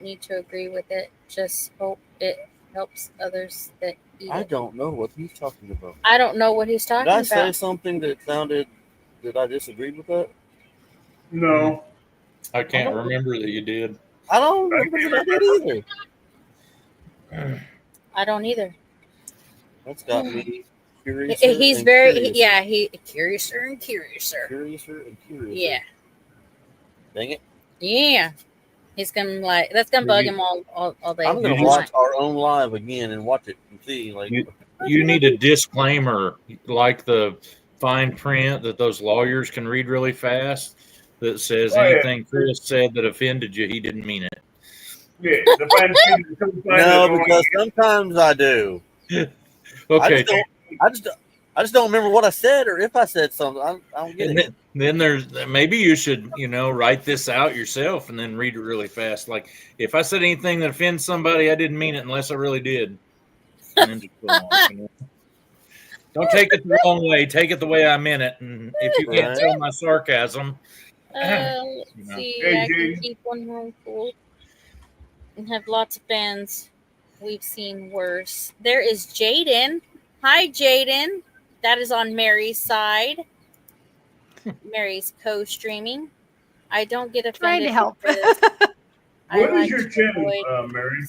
need to agree with it. Just hope it helps others that eat I it. don't know what he's talking about. I don't know what he's Did I talking say about. something that sounded that I disagreed with that? No, I can't remember that you did. I don't I remember can't that I did remember. either. I don't either. That's got me He's very, yeah, he curiouser and curiouser. curiouser and curiouser. Yeah, Dang it! yeah. He's gonna like that's gonna bug him all day. I'm gonna You watch our own live again and watch it and see like. You need a disclaimer, like the fine print that those lawyers can read really fast, that says Oh, yeah. anything Chris said that offended you, he didn't mean it. Yeah, the fine print is so fine No, that because sometimes I do. Okay. I just don't remember what I said or if I said something. I don't get And it. then there's maybe you should, write this out yourself and then read it really fast. Like, if I said anything that offends somebody, I didn't mean it unless I really did. And then just go on, Don't take it the wrong way. Take it the way I meant it. And if you can't tell my sarcasm, let's see. Hey, I can Jaden. keep one room full and have lots of fans. We've seen worse. There is Jaden. Hi, Jaden. That is on Mary's side. Mary's co-streaming. I don't get offended. Trying to help. What is your channel, Mary?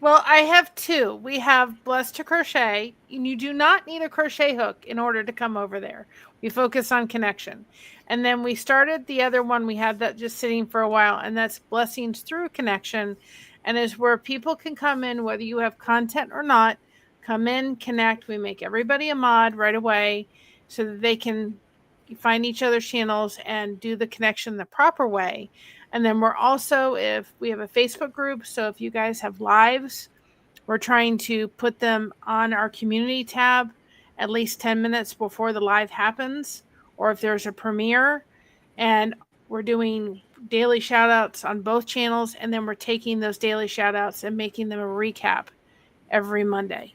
Well, I have two. We have Blessed to Crochet, and you do not need a crochet hook in order to come over there. We focus on connection. And then we started the other one. We had that just sitting for a while, and that's Blessings Through Connection. And is where people can come in, whether you have content or not, come in, connect. We make everybody a mod right away so that they can find each other's channels and do the connection the proper way. And then we're also, if we have a Facebook group, so if you guys have lives, we're trying to put them on our community tab at least 10 minutes before the live happens, or if there's a premiere. And we're doing daily shout outs on both channels, and then we're taking those daily shout outs and making them a recap every Monday.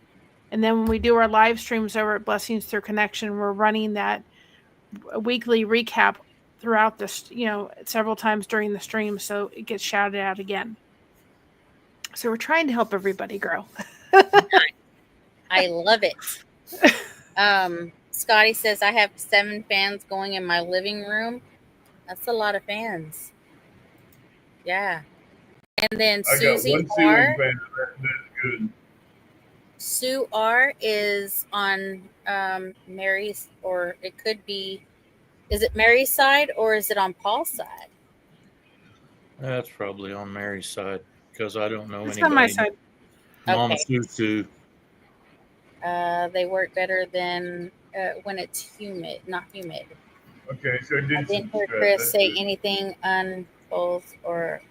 And then when we do our live streams over at Blessings Through Connection, we're running that weekly recap throughout this, several times during the stream, so it gets shouted out again. So we're trying to help everybody grow. I love it. Scotty says I have 7 fans going in my living room. That's a lot of fans. Yeah. And then I Susie got one R. ceiling fan. That's good. Sue R is on Mary's, or it could be. Is it Mary's side or is it on Paul's side? that's probably on Mary's side because I don't know It's anybody. on my side. Mama Okay. Susu. They work better than when it's humid, not humid. Okay, so it I didn't didn't hear subscribe. Chris That's say good. anything on both or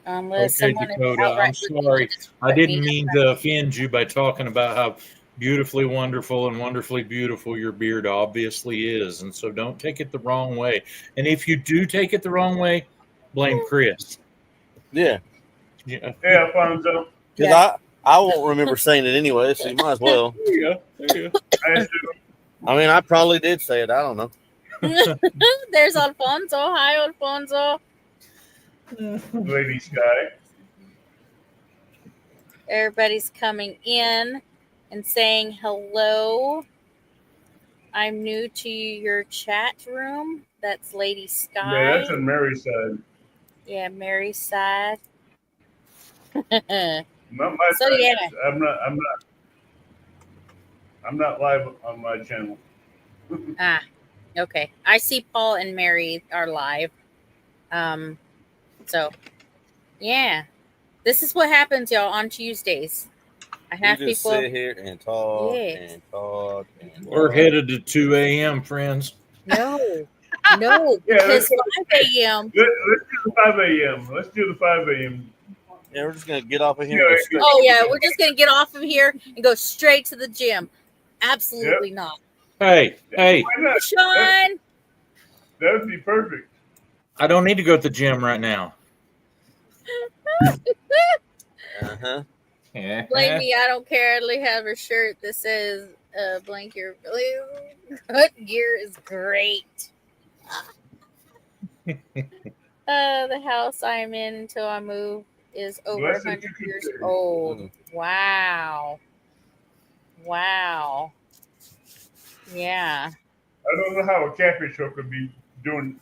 unless Okay, someone is Dakota, I'm outright looking sorry. to just I put didn't me mean to offend you by talking about how beautifully wonderful and wonderfully beautiful your beard obviously is. And so don't take it the wrong way. And if you do take it the wrong way, blame Chris. Yeah, Yeah. Yeah, Alfonso. because I won't remember saying it anyway, so you might as well. There you go. There you go. I assume I mean, I probably did say it. I don't know. There's Alfonso. Hi, Alfonso. Lady Sky. Everybody's coming in and saying hello. I'm new to your chat room. That's Lady Sky. Yeah, that's on Mary's side. Yeah, Mary's side. Not my So, side. yeah. I'm not live on my channel. Okay. I see Paul and Mary are live. So, yeah. This is what happens, y'all, on Tuesdays. I have You just people. sit here and talk Yes. and talk and We're talk. headed to 2 a.m., friends. No, Yeah, because 5 a.m. Let's do the 5 a.m. Let's do the 5 a.m. Yeah, we're just gonna get off of here. Yeah, And go straight. Oh, yeah. We're just going to get off of here and go straight to the gym. Absolutely not. Hey, Why not? Sean. That would be perfect. I don't need to go to the gym right now. Uh-huh. Blame me. I don't care. I only have a shirt that says blank your good gear is great. The house I am in until I move is over Blessed 100 you years could say. old. Wow. Wow. Yeah. I don't know how a catfish hook could be doing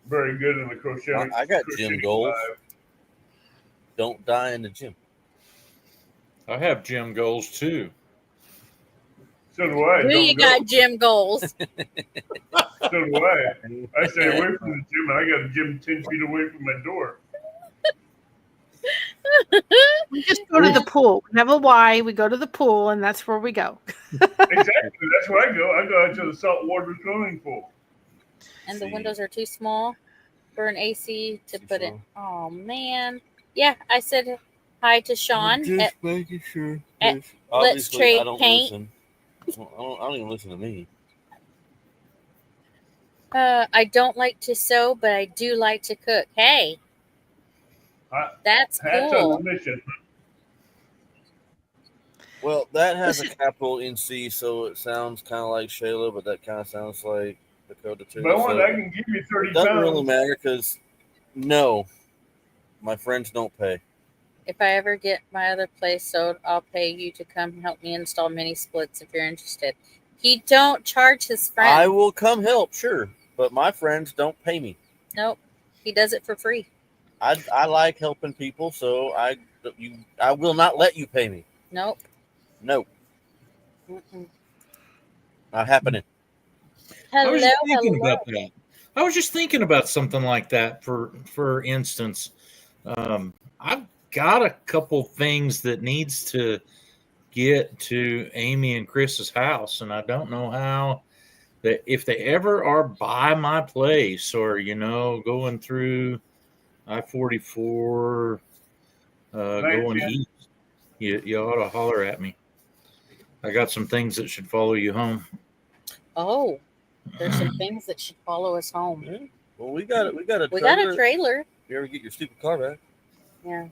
very good in the crochet. I got gym crocheting goals. live. Don't die in the gym. I have gym goals too. So do I. Who Don't you go. got gym goals? So do I. I stay away from the gym, and I got a gym 10 feet away from my door. We just go to the pool. We have a Y. We go to the pool, and that's where we go. Exactly. That's where I go. I go out to the saltwater swimming pool. And the See. windows are too small for an AC to Too put in. small. Oh, man. Yeah, I said hi to Sean. Just making sure. at- 'cause Let's obviously Trade I don't Paint. listen. I don't even listen to me. I don't like to sew, but I do like to cook. Hey, that's Hats cool. on the mission. Well, that has a capital NC, so it sounds kind of like Shayla, but that kind of sounds like Dakota too. But So I can give you 30 it doesn't pounds. really matter because no, my friends don't pay. If I ever get my other place sold, I'll pay you to come help me install mini splits if you're interested. He don't charge his I friends. will come help, sure, but my friends don't pay me. Nope. He does it for free. I like helping people, so I will not let you pay me. Nope. No, Mm-mm. not happening. I was just Hello. thinking about that. I was just thinking about something like that. For instance, I've got a couple things that needs to get to Amy and Chris's house, and I don't know how. That if they ever are by my place or going through I-44, going east, you ought to holler at me. I got some things that should follow you home. Oh, there's some things that should follow us home. Yeah. Well, we got it. We got a We trailer. got a trailer. You ever get your stupid car back? Yeah.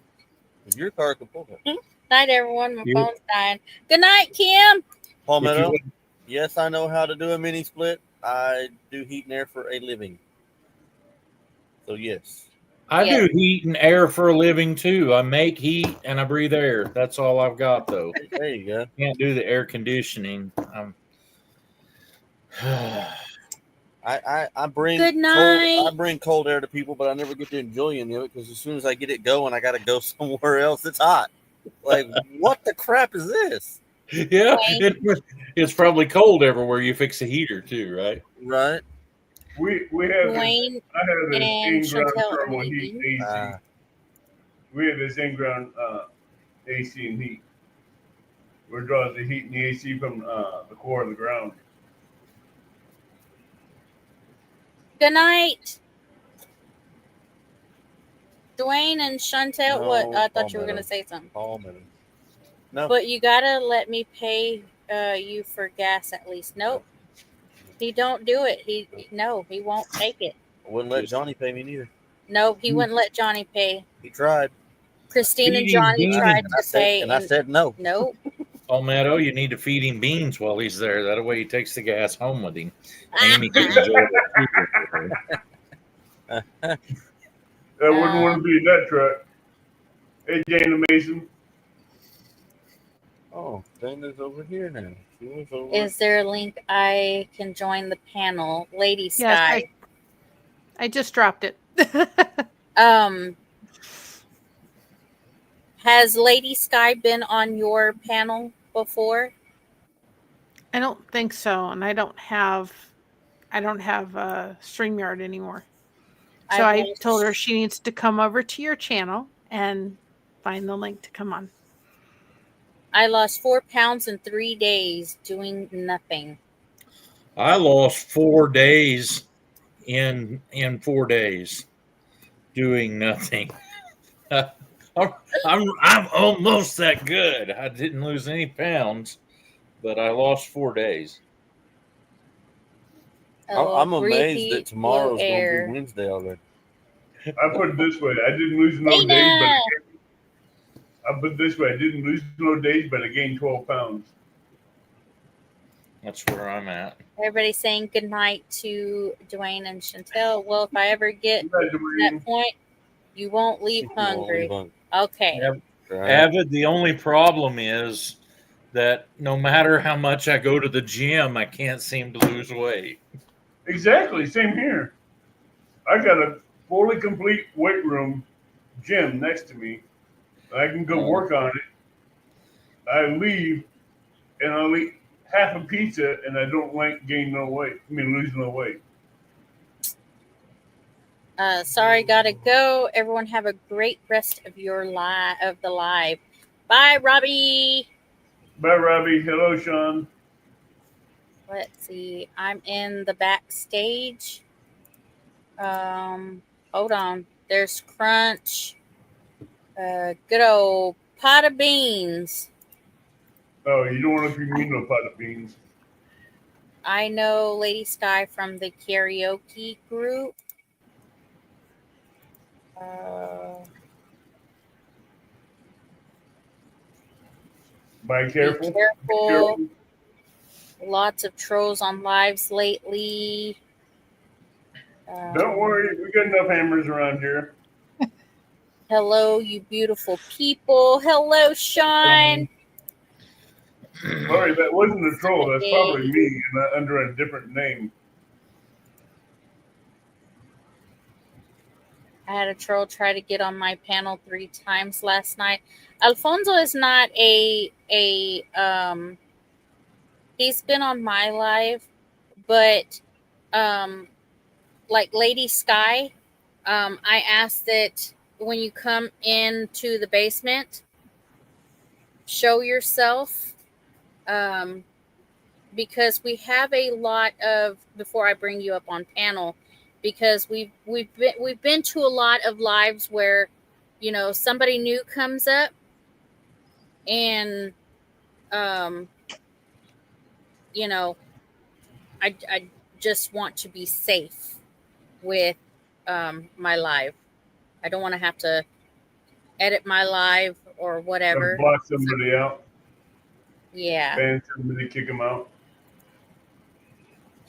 If your car can pull that. Night, everyone. My Yeah. phone's dying. Good night, Kim. Palmetto. If you- Yes, I know how to do a mini split. I do heat and air for a living. So yes. I Yeah. do heat and air for a living too. I make heat and I breathe air. That's all I've got though. There you go. Can't do the air conditioning. I bring Good night. I bring cold air to people, but I never get to enjoy any of it because as soon as I get it going, I got to go somewhere else. It's hot. Like what the crap is this? Yeah, it's probably cold everywhere you fix a heater too, right? Right. We have Dwayne I have this and in-ground Chantel thermal and heat Amy. AC. We have this in-ground AC and heat. Where it draws the heat and the AC from the core of the ground. Good night. Dwayne and Chantel. No, What? I thought you were Palmetto. going to say something. Palmetto. No. But you got to let me pay you for gas at least. Nope. He don't do it. He won't take it. I wouldn't let Johnny pay me neither. Nope, he wouldn't let Johnny pay. He tried. Christine and Feeding Johnny beans. tried to pay. And I said no. Nope. Palmetto, you need to feed him beans while he's there. That way he takes the gas home with him. Amy can enjoy that. I wouldn't want to be in that truck. Hey, Jane Mason. Oh, Dana's over here now. She was over. Is there a link I can join the panel? Lady Sky. Yes, I just dropped it. Has Lady Sky been on your panel before? I don't think so, and I don't have StreamYard anymore. So I told her she needs to come over to your channel and find the link to come on. I lost 4 pounds in 3 days doing nothing. I lost 4 days in 4 days doing nothing. I'm almost that good. I didn't lose any pounds, but I lost 4 days. I'm amazed Repeat that tomorrow's low air. going to be Wednesday already. I put it this way. I didn't lose no Dana! days, but I put it this way. I didn't lose no days, but I gained 12 pounds. That's where I'm at. Everybody's saying good night to Dwayne and Chantel. Well, if I ever get Good night, to Dwayne. that point, you won't leave hungry. Okay. Avid, the only problem is that no matter how much I go to the gym, I can't seem to lose weight. Exactly. Same here. I got a fully complete weight room gym next to me. I can go work on it. I leave and I'll eat half a pizza and I don't gain no weight. I mean, lose no weight. Sorry, gotta go. Everyone have a great rest of your the live. Bye, Robbie. Bye, Robbie. Hello, Sean. Let's see. I'm in the backstage. Hold on. There's Crunch. Good old pot of beans. Oh, you don't want to be mean no pot of beans. I know Lady Sky from the karaoke group. Be careful. Be careful. Lots of trolls on lives lately. Don't worry, we got enough hammers around here. Hello, you beautiful people. Hello, Sean. Sorry, that wasn't a troll. That's probably me under a different name. I had a troll try to get on my panel 3 times last night. Alfonso is not he's been on my live, but like Lady Sky, I asked that when you come into the basement, show yourself, because we have a lot of, before I bring you up on panel, because we've been to a lot of lives where, you know, somebody new comes up and you know, I just want to be safe with my live. I don't want to have to edit my live or whatever. Block somebody out. Yeah. Ban somebody, kick them out.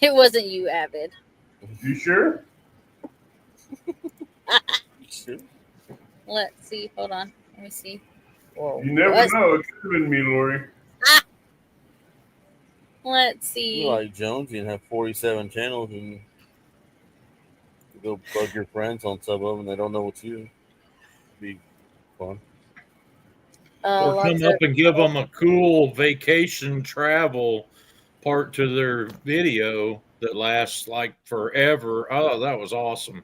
It wasn't you, Avid. You sure? Sure. Let's see. Hold on. Let me see. Whoa. You never know. It could have been me, Lori. Let's see. You like Jones, you can have 47 channels and go bug your friends on some of them. They don't know it's you. Be fun. Or come up and give them a cool vacation travel part to their video that lasts like forever. Oh, that was awesome.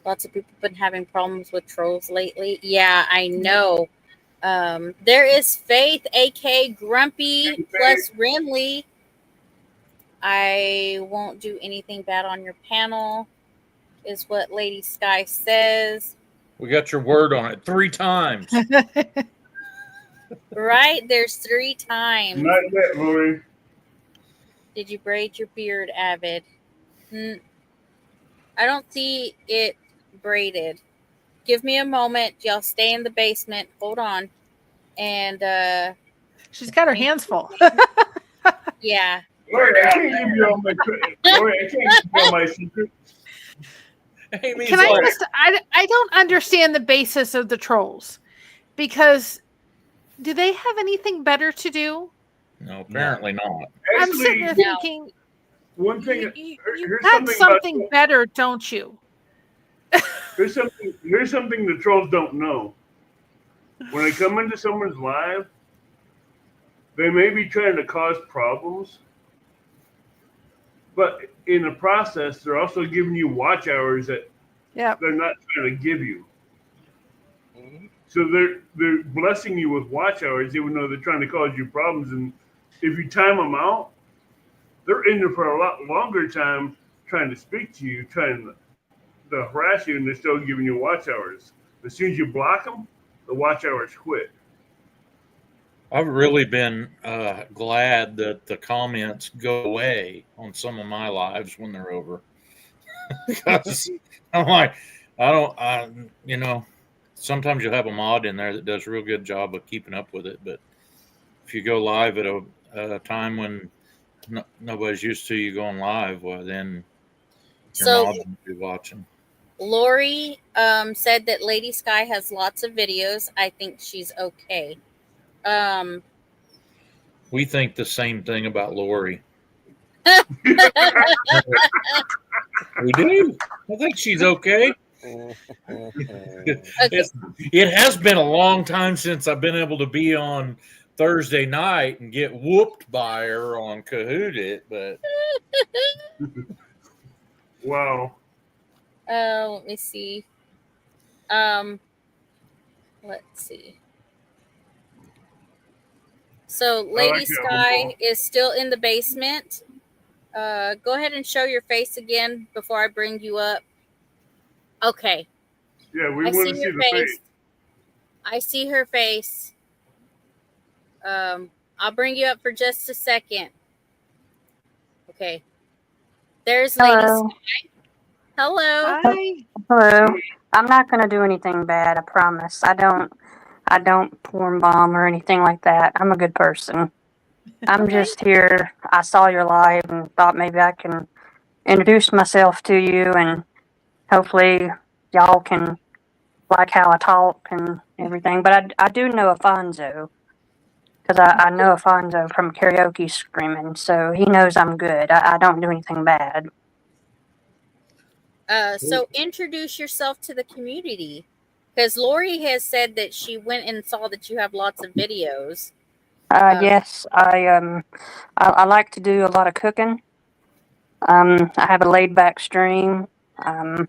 Lots of people have been having problems with trolls lately. Yeah, I know. There is Faith, AK Grumpy, plus Renly. I won't do anything bad on your panel, is what Lady Sky says. We got your word on it 3 times. Right? There's 3 times. Not yet, Lori. Did you braid your beard, Avid? I don't see it braided. Give me a moment. Y'all stay in the basement. Hold on. And she's got her hands full. yeah. Lori, I can't give you all my Lori, I can't give you all my secrets. Can I just I don't understand the basis of the trolls, because do they have anything better to do? No, apparently not. I'm sitting there thinking, one thing, you got something better, don't you? Here's something the trolls don't know. When they come into someone's live, they may be trying to cause problems, but in the process, they're also giving you watch hours that they're not trying to give you. Mm-hmm. So they're blessing you with watch hours, even though they're trying to cause you problems. And if you time them out, they're in there for a lot longer time trying to speak to you, trying to harass you, and they're still giving you watch hours. As soon as you block them, the watch hours quit. I've really been glad that the comments go away on some of my lives when they're over. Because I'm like, you know, sometimes you'll have a mod in there that does a real good job of keeping up with it. But if you go live at a time when nobody's used to you going live. Well, then your So mom will be watching. Lori said that Lady Sky has lots of videos. I think she's okay. We think the same thing about Lori. We do. I think she's okay. It has been a long time since I've been able to be on Thursday night and get whooped by her on Kahoot it, but Wow. let me see. Let's see. So Lady Sky is still in the basement. Go ahead and show your face again before I bring you up. Okay. Yeah, we want to see the face. I see her face. I'll bring you up for just a second. Okay. There's Lady Sky. Hello. Hi. Hello. I'm not going to do anything bad, I promise. I don't porn bomb or anything like that. I'm a good person. I'm just here. I saw your live and thought maybe I can introduce myself to you, and hopefully y'all can like how I talk and everything. But I do know Afonso, because I know Afonso from Karaoke Screaming, so he knows I'm good. I don't do anything bad. So introduce yourself to the community, because Lori has said that she went and saw that you have lots of videos. Yes, I like to do a lot of cooking. I have a laid back stream. I'm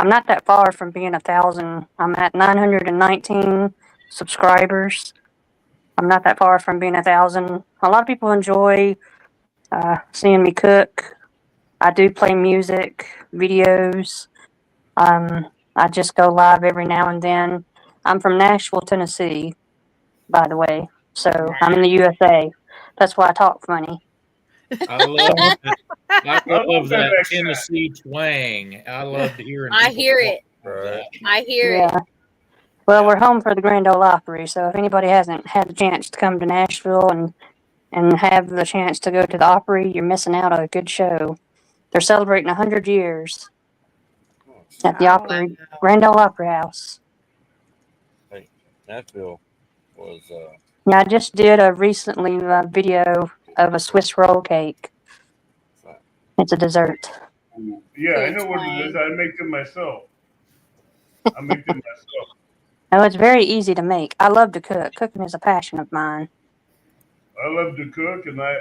not that far from being 1,000. I'm at 919 subscribers. I'm not that far from being 1,000. A lot of people enjoy seeing me cook. I do play music, videos. I just go live every now and then. I'm from Nashville, Tennessee, by the way. So I'm in the USA. That's why I talk funny. I love that Tennessee twang. I love hearing. I hear it. Right. I hear it. Well, we're home for the Grand Ole Opry, so if anybody hasn't had the chance to come to Nashville and have the chance to go to the Opry, you're missing out on a good show. They're celebrating 100 years at the Opry, Grand Ole Opry House. Hey, Nashville was. Yeah, I just did a recently video of a Swiss roll cake. It's a dessert. Yeah, I know what it is. I make them myself. Oh, it's very easy to make. I love to cook. Cooking is a passion of mine. I love to cook, and I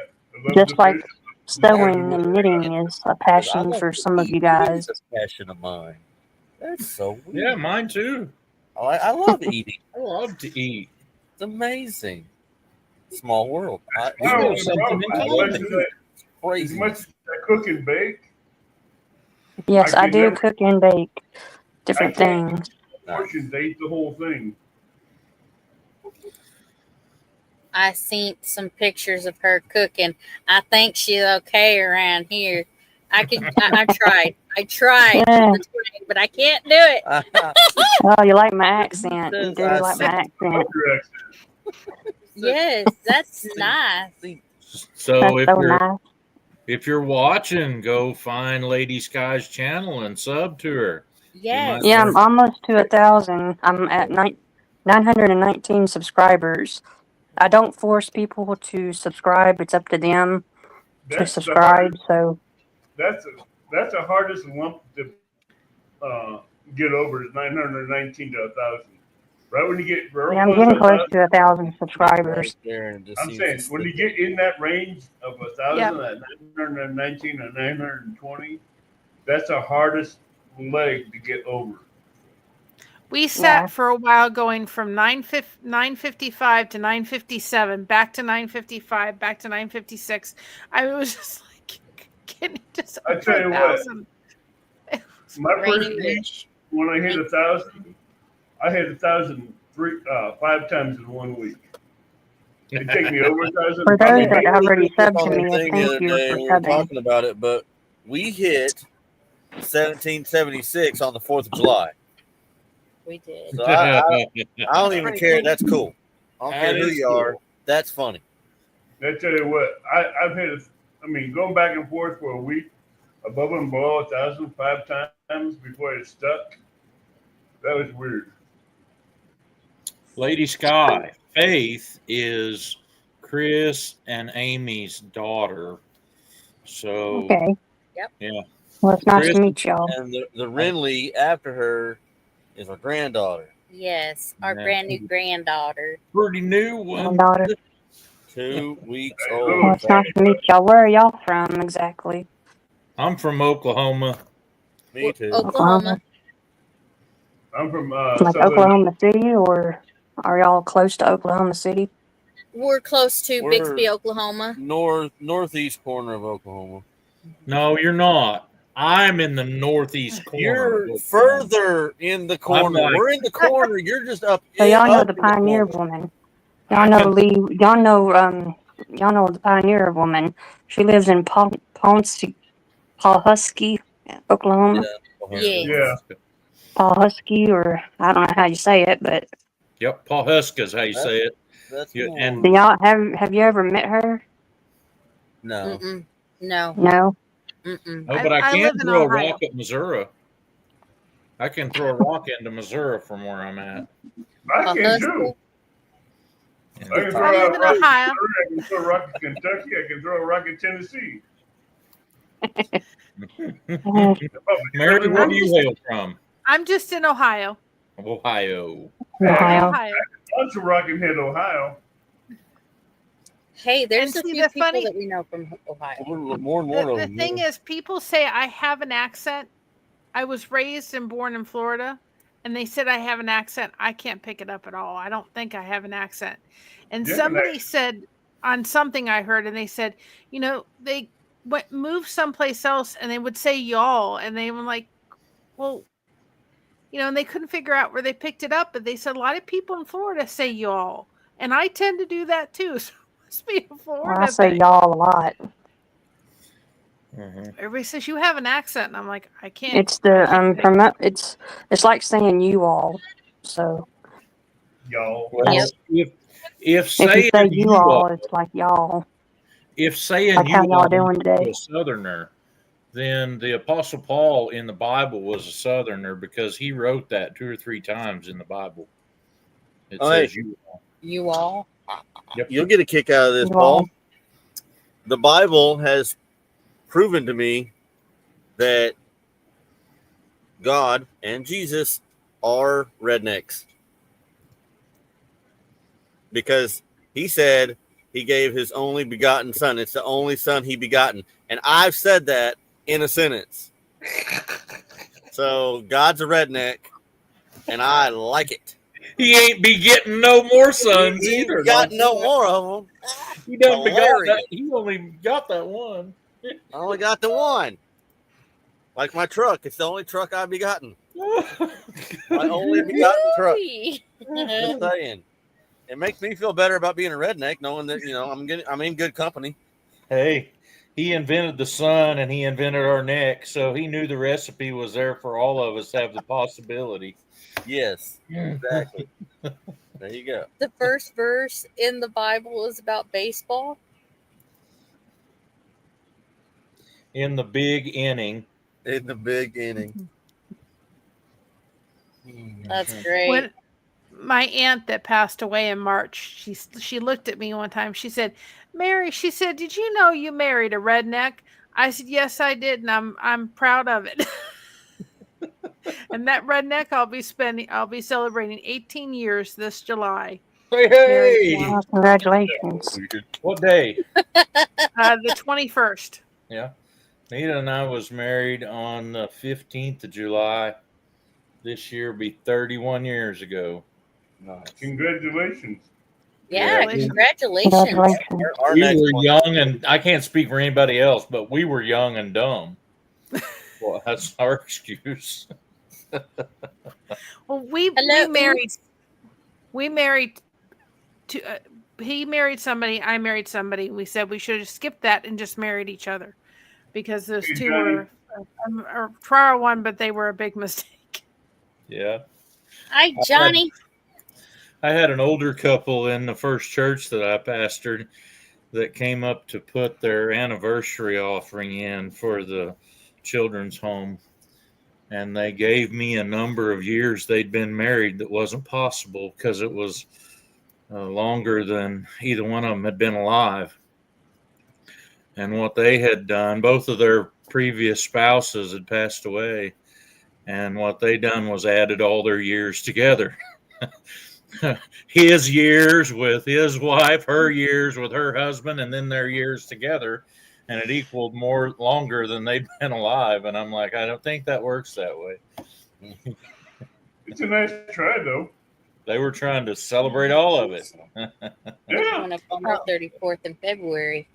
love just to like fish. sewing and knitting is a passion for some of you guys. It's a passion of mine. That's so weird. Yeah, mine too. I love eating. I love to eat. It's amazing. Small world. As Crazy. much as I cook and bake. Yes, I do cook and bake different things. Portions, they eat the whole thing. I seen some pictures of her cooking. I think she's okay around here. I tried, Yeah. but I can't do it. Oh, you like my accent. You do like my accent. Yes, that's nice. So That's if you're watching, go find Lady Sky's channel and sub to her. Yes. Yeah, I'm almost to 1,000. I'm at 919 subscribers. I don't force people to subscribe. It's up to them to subscribe. So that's the hardest lump to get over is 919 to 1,000. Right when you get, I'm getting close to 1,000 subscribers. I'm saying when you get in that range of 1,000, at 919 or 920, that's the hardest leg to get over. We sat for a while going from 955 to 957, back to 955, back to 956. I was just like, getting just I tell you what, my first Rainy week when I hit 1,000, I hit 1,000 5 times in 1 week. It take me over 1,000. For those that already subbed to me, thank you for subbing. were talking about it, but we hit 1776 on the 4th of July. We did. So I don't even care. That's cool. I don't care who you are. That's funny. I tell you what, I've hit I mean, going back and forth for a week, above and below 1,005 times before it stuck. That was weird. Lady Sky, Faith is Chris and Amy's daughter. So, Okay. Yep. Yeah. Well, it's nice Chris- to meet y'all. And the Renly after her is our granddaughter. Yes, our Yeah. brand new granddaughter. Pretty new one. Daughter. 2 weeks Hey, Well, old. it's nice to meet y'all. Where are y'all from exactly? I'm from Oklahoma. Me too. Oklahoma. I'm from Like Southern. Oklahoma City, or are y'all close to Oklahoma City? We're close to We're- Bixby, Oklahoma. Northeast corner of Oklahoma. No, you're not. I'm in the northeast corner. You're of Oklahoma. further in the corner. like- We're in the corner. You're just up. So y'all know up the in Pioneer corner. woman. I Y'all know can- Lee. Y'all know the Pioneer woman. She lives in Pawhuskee, Oklahoma. Yes. Yeah. Pawhuskee, or I don't know how you say it, but Yep, Pawhuska is how you say it. That's Yeah, more- and- do y'all have you ever met her? no. Mm-mm. No. No. Mm-mm. No, but I I can live in throw a Ohio. rock at Missouri. I can throw a rock into Missouri from where I'm at. I can too. I can I throw out live a in rock. Ohio. I can throw a rock in Kentucky. I can throw a rock in Tennessee. Mary, where do you hail from? I'm just in Ohio. Ohio. Ohio. Ohio. Lots of Rockingham, Ohio. Hey, there's And a see, few the people funny- that we know from Ohio. More and more of The them. thing is, people say I have an accent. I was raised and born in Florida, and they said I have an accent. I can't pick it up at all. I don't think I have an accent. And Yeah, somebody said on something I heard, and they said, they moved someplace else, and they would say y'all, and they were like, well, and they couldn't figure out where they picked it up, but they said a lot of people in Florida say y'all, and I tend to do that too. So it must be a Florida Well, I say thing. y'all a lot. Mhm. Everybody says you have an accent, and I'm like, I can't. It's the it's like saying you all. So Y'all. Well, Yep. if if you saying say you you all, all, it's like y'all. if saying Like you how y'all all doing to today? a Southerner, then the Apostle Paul in the Bible was a Southerner because he wrote that 2 or 3 times in the Bible. It Oh, says hey. you all. You all. Yep. You'll get a kick out of this, You Paul. all. The Bible has proven to me that God and Jesus are rednecks. Because he said he gave his only begotten son. It's the only son he begotten. And I've said that in a sentence. So God's a redneck, and I like it. He ain't be getting no more sons He either. got no more of them. He done begot Hilarious. that. He only got that one. I only got the one. Like my truck. It's the only truck I've begotten. My only begotten truck. Just saying. It makes me feel better about being a redneck, knowing that I'm in good company. Hey, he invented the sun and he invented our neck, so he knew the recipe was there for all of us to have the possibility. Yes, exactly. There you go. The first verse in the Bible is about baseball. In the big inning. In the big inning. That's great. When my aunt that passed away in March, she looked at me one time. She said, "Mary," she said, "did you know you married a redneck?" I said, "Yes, I did, and I'm proud of it." And that redneck, I'll be celebrating 18 years this July. Hey! Well, congratulations. What day? The 21st. Yeah. Nita and I was married on the 15th of July. This year will be 31 years ago. Nice. Congratulations. Yeah, Congratulations. congratulations. Congratulations. Our We next were one. young, and I can't speak for anybody else, but we were young and dumb. Well, that's our excuse. Well, we Hello. married to he married somebody, I married somebody. We said we should have skipped that and just married each other because those Hey, two Johnny. were a trial one, but they were a big mistake. Yeah. Hi, Johnny. I had an older couple in the first church that I pastored, that came up to put their anniversary offering in for the children's home. And they gave me a number of years they'd been married that wasn't possible because it was longer than either one of them had been alive. And what they had done, both of their previous spouses had passed away. And what they done was added all their years together. His years with his wife, her years with her husband, and then their years together. And it equaled more longer than they'd been alive. And I'm like, I don't think that works that way. It's a nice try, though. They were trying to celebrate all of it. Coming up on our 34th in February.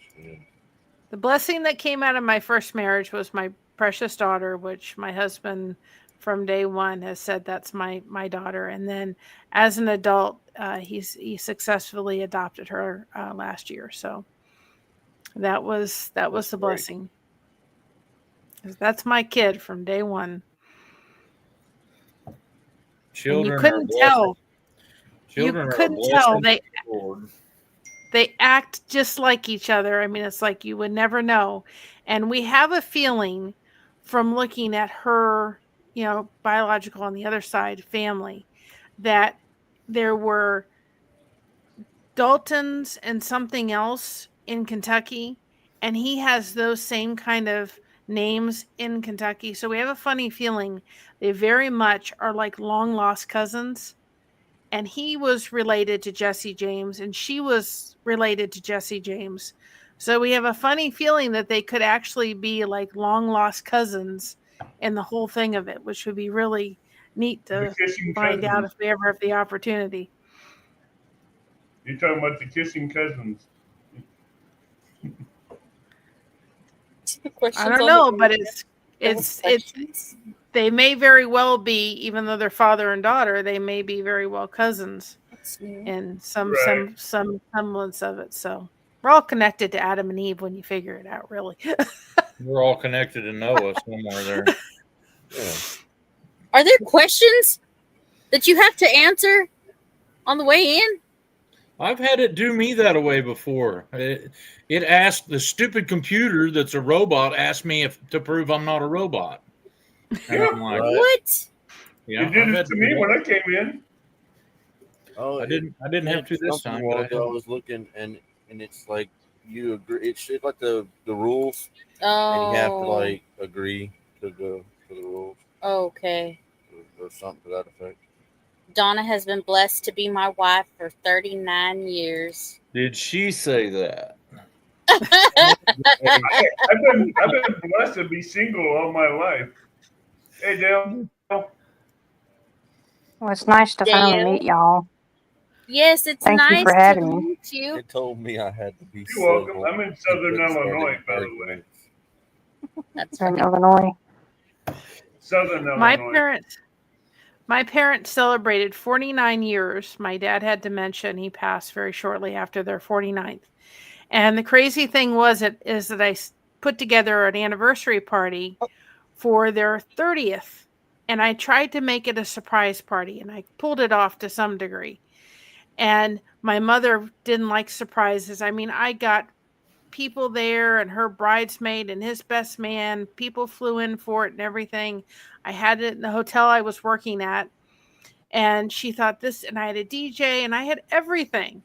The blessing that came out of my first marriage was my precious daughter, which my husband from day one has said that's my daughter. And then as an adult, he successfully adopted her last year. So that was the blessing. That's my kid from day one. Children, you couldn't tell. Children you couldn't tell. They act just like each other. I mean, it's like you would never know. And we have a feeling from looking at her, biological on the other side family, that there were Daltons and something else in Kentucky, and he has those same kind of names in Kentucky. So we have a funny feeling they very much are like long lost cousins. And he was related to Jesse James, and she was related to Jesse James. So we have a funny feeling that they could actually be like long lost cousins in the whole thing of it, which would be really neat to find out if we ever have the opportunity. You're talking about the kissing cousins. I don't know, but it's they may very well be, even though they're father and daughter, they may be very well cousins in some semblance of it. So we're all connected to Adam and Eve when you figure it out, really. We're all connected to Noah somewhere there. Yeah. Are there questions that you have to answer on the way in? I've had it do me that way before. It asked the stupid computer that's a robot asked me to prove I'm not a robot. And I'm like, what? Yeah, it did it to me when I came in. Oh, I didn't have to this time. I was looking, and it's like you agree. It's like the rules, and you have to like agree to the rules. Okay. Or something to that effect. Donna has been blessed to be my wife for 39 years. Did she say that? I've been blessed to be single all my life. Hey, Dale. Well, it's nice to finally meet y'all. Yes, it's Thank nice you for having to me. meet you. It told me I had to be. You're welcome. I'm in Southern Illinois, by the way. That's In Illinois. Southern Illinois. My parents celebrated 49 years. My dad had dementia, and he passed very shortly after their 49th. And the crazy thing is that I put together an anniversary party for their 30th. And I tried to make it a surprise party, and I pulled it off to some degree. And my mother didn't like surprises. I mean, I got people there and her bridesmaid and his best man. People flew in for it and everything. I had it in the hotel I was working at. And she thought this, and I had a DJ, and I had everything.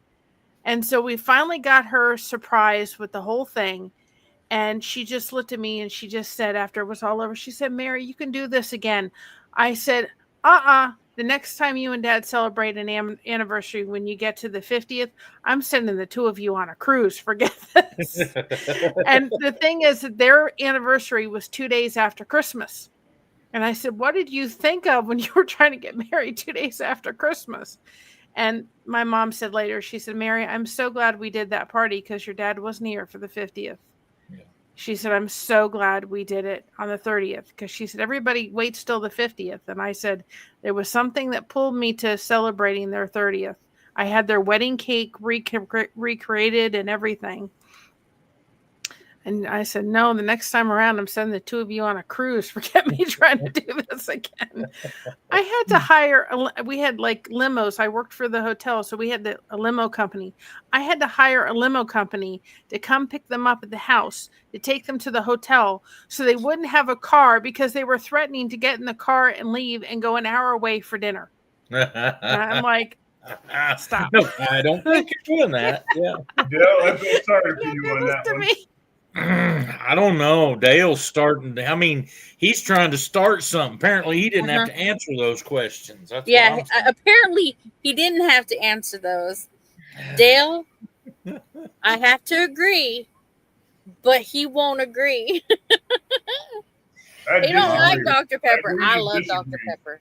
And so we finally got her surprised with the whole thing. And she just looked at me and she just said, after it was all over, she said, "Mary, you can do this again." I said, the next time you and Dad celebrate an anniversary, when you get to the 50th, I'm sending the two of you on a cruise. Forget this. And the thing is that their anniversary was 2 days after Christmas. And I said, "What did you think of when you were trying to get married 2 days after Christmas?" And my mom said later, she said, "Mary, I'm so glad we did that party because your dad wasn't here for the 50th. Yeah. She said, "I'm so glad we did it on the 30th." Because she said, "Everybody waits till the 50th. And I said, "There was something that pulled me to celebrating their 30th. I had their wedding cake recreated and everything." And I said, no, the next time around, I'm sending the two of you on a cruise. Forget me trying to do this again. I had to hire, we had like limos. I worked for the hotel, so we had a limo company. I had to hire a limo company to come pick them up at the house, to take them to the hotel so they wouldn't have a car because they were threatening to get in the car and leave and go an hour away for dinner. And I'm like, stop. No, I don't think you're doing that. Yeah. I feel sorry for you on that one. I don't know. Dale's starting. I mean, he's trying to start something. Apparently, he didn't have to answer those questions. That's apparently he didn't have to answer those. Dale, I have to agree, but he won't agree. He don't like Dr. Pepper. I love Dr. Pepper.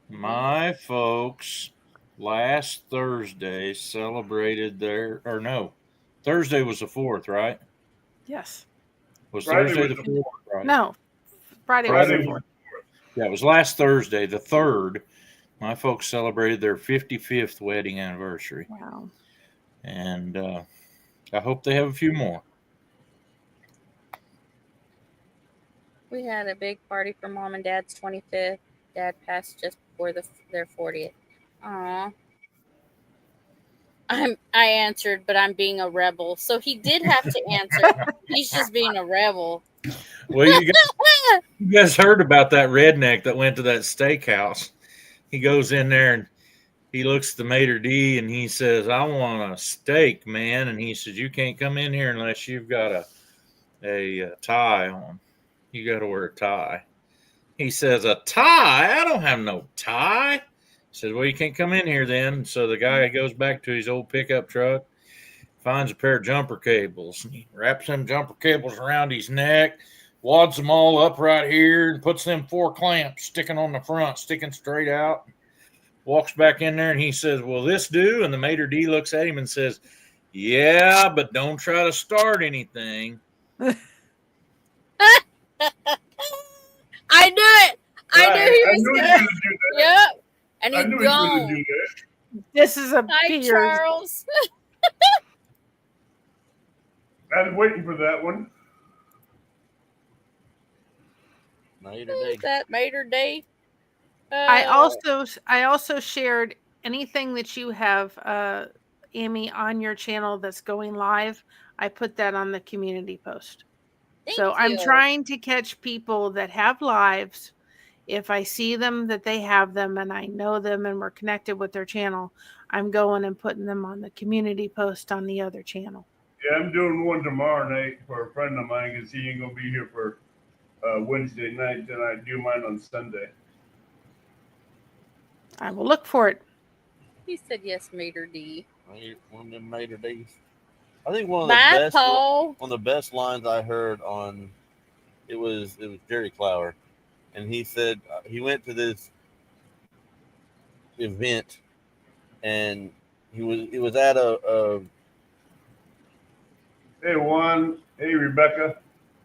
My folks last Thursday celebrated Thursday was the 4th, right? Yes. Was Thursday the 4th? Right? No, Friday was the 4th. Yeah, it was last Thursday, the 3rd. My folks celebrated their 55th wedding anniversary. Wow. And I hope they have a few more. We had a big party for Mom and Dad's 25th. Dad passed just before their 40th. Aw. I answered, but I'm being a rebel. So he did have to answer. He's just being a rebel. Well, you guys heard about that redneck that went to that steakhouse. He goes in there and he looks at the maitre d' and he says, I want a steak, man. And he says, you can't come in here unless you've got a tie on. You got to wear a tie. He says, a tie? I don't have no tie. He says, well, you can't come in here then. So the guy goes back to his old pickup truck, finds a pair of jumper cables. And he wraps them jumper cables around his neck, wads them all up right here, and puts them 4 clamps sticking on the front, sticking straight out. Walks back in there, and he says, will this do? And the maitre d' looks at him and says, yeah, but don't try to start anything. I knew it. I knew he was going to do that. Yep. And he's gone. This is a Hi, Charles. I was waiting for that one. Maitre d'? I also shared anything that you have, Amy, on your channel that's going live. I put that on the community post. I'm trying to catch people that have lives. If I see them, that they have them, and I know them, and we're connected with their channel, I'm going and putting them on the community post on the other channel. Yeah, I'm doing one tomorrow night for a friend of mine because he ain't going to be here for Wednesday night. Then I do mine on Sunday. I will look for it. He said yes, maitre d'. One of them maitre d's. I think one of the best lines I heard on it was Jerry Clower. And he said he went to this event, and it was at a. Hey Juan, hey Rebecca.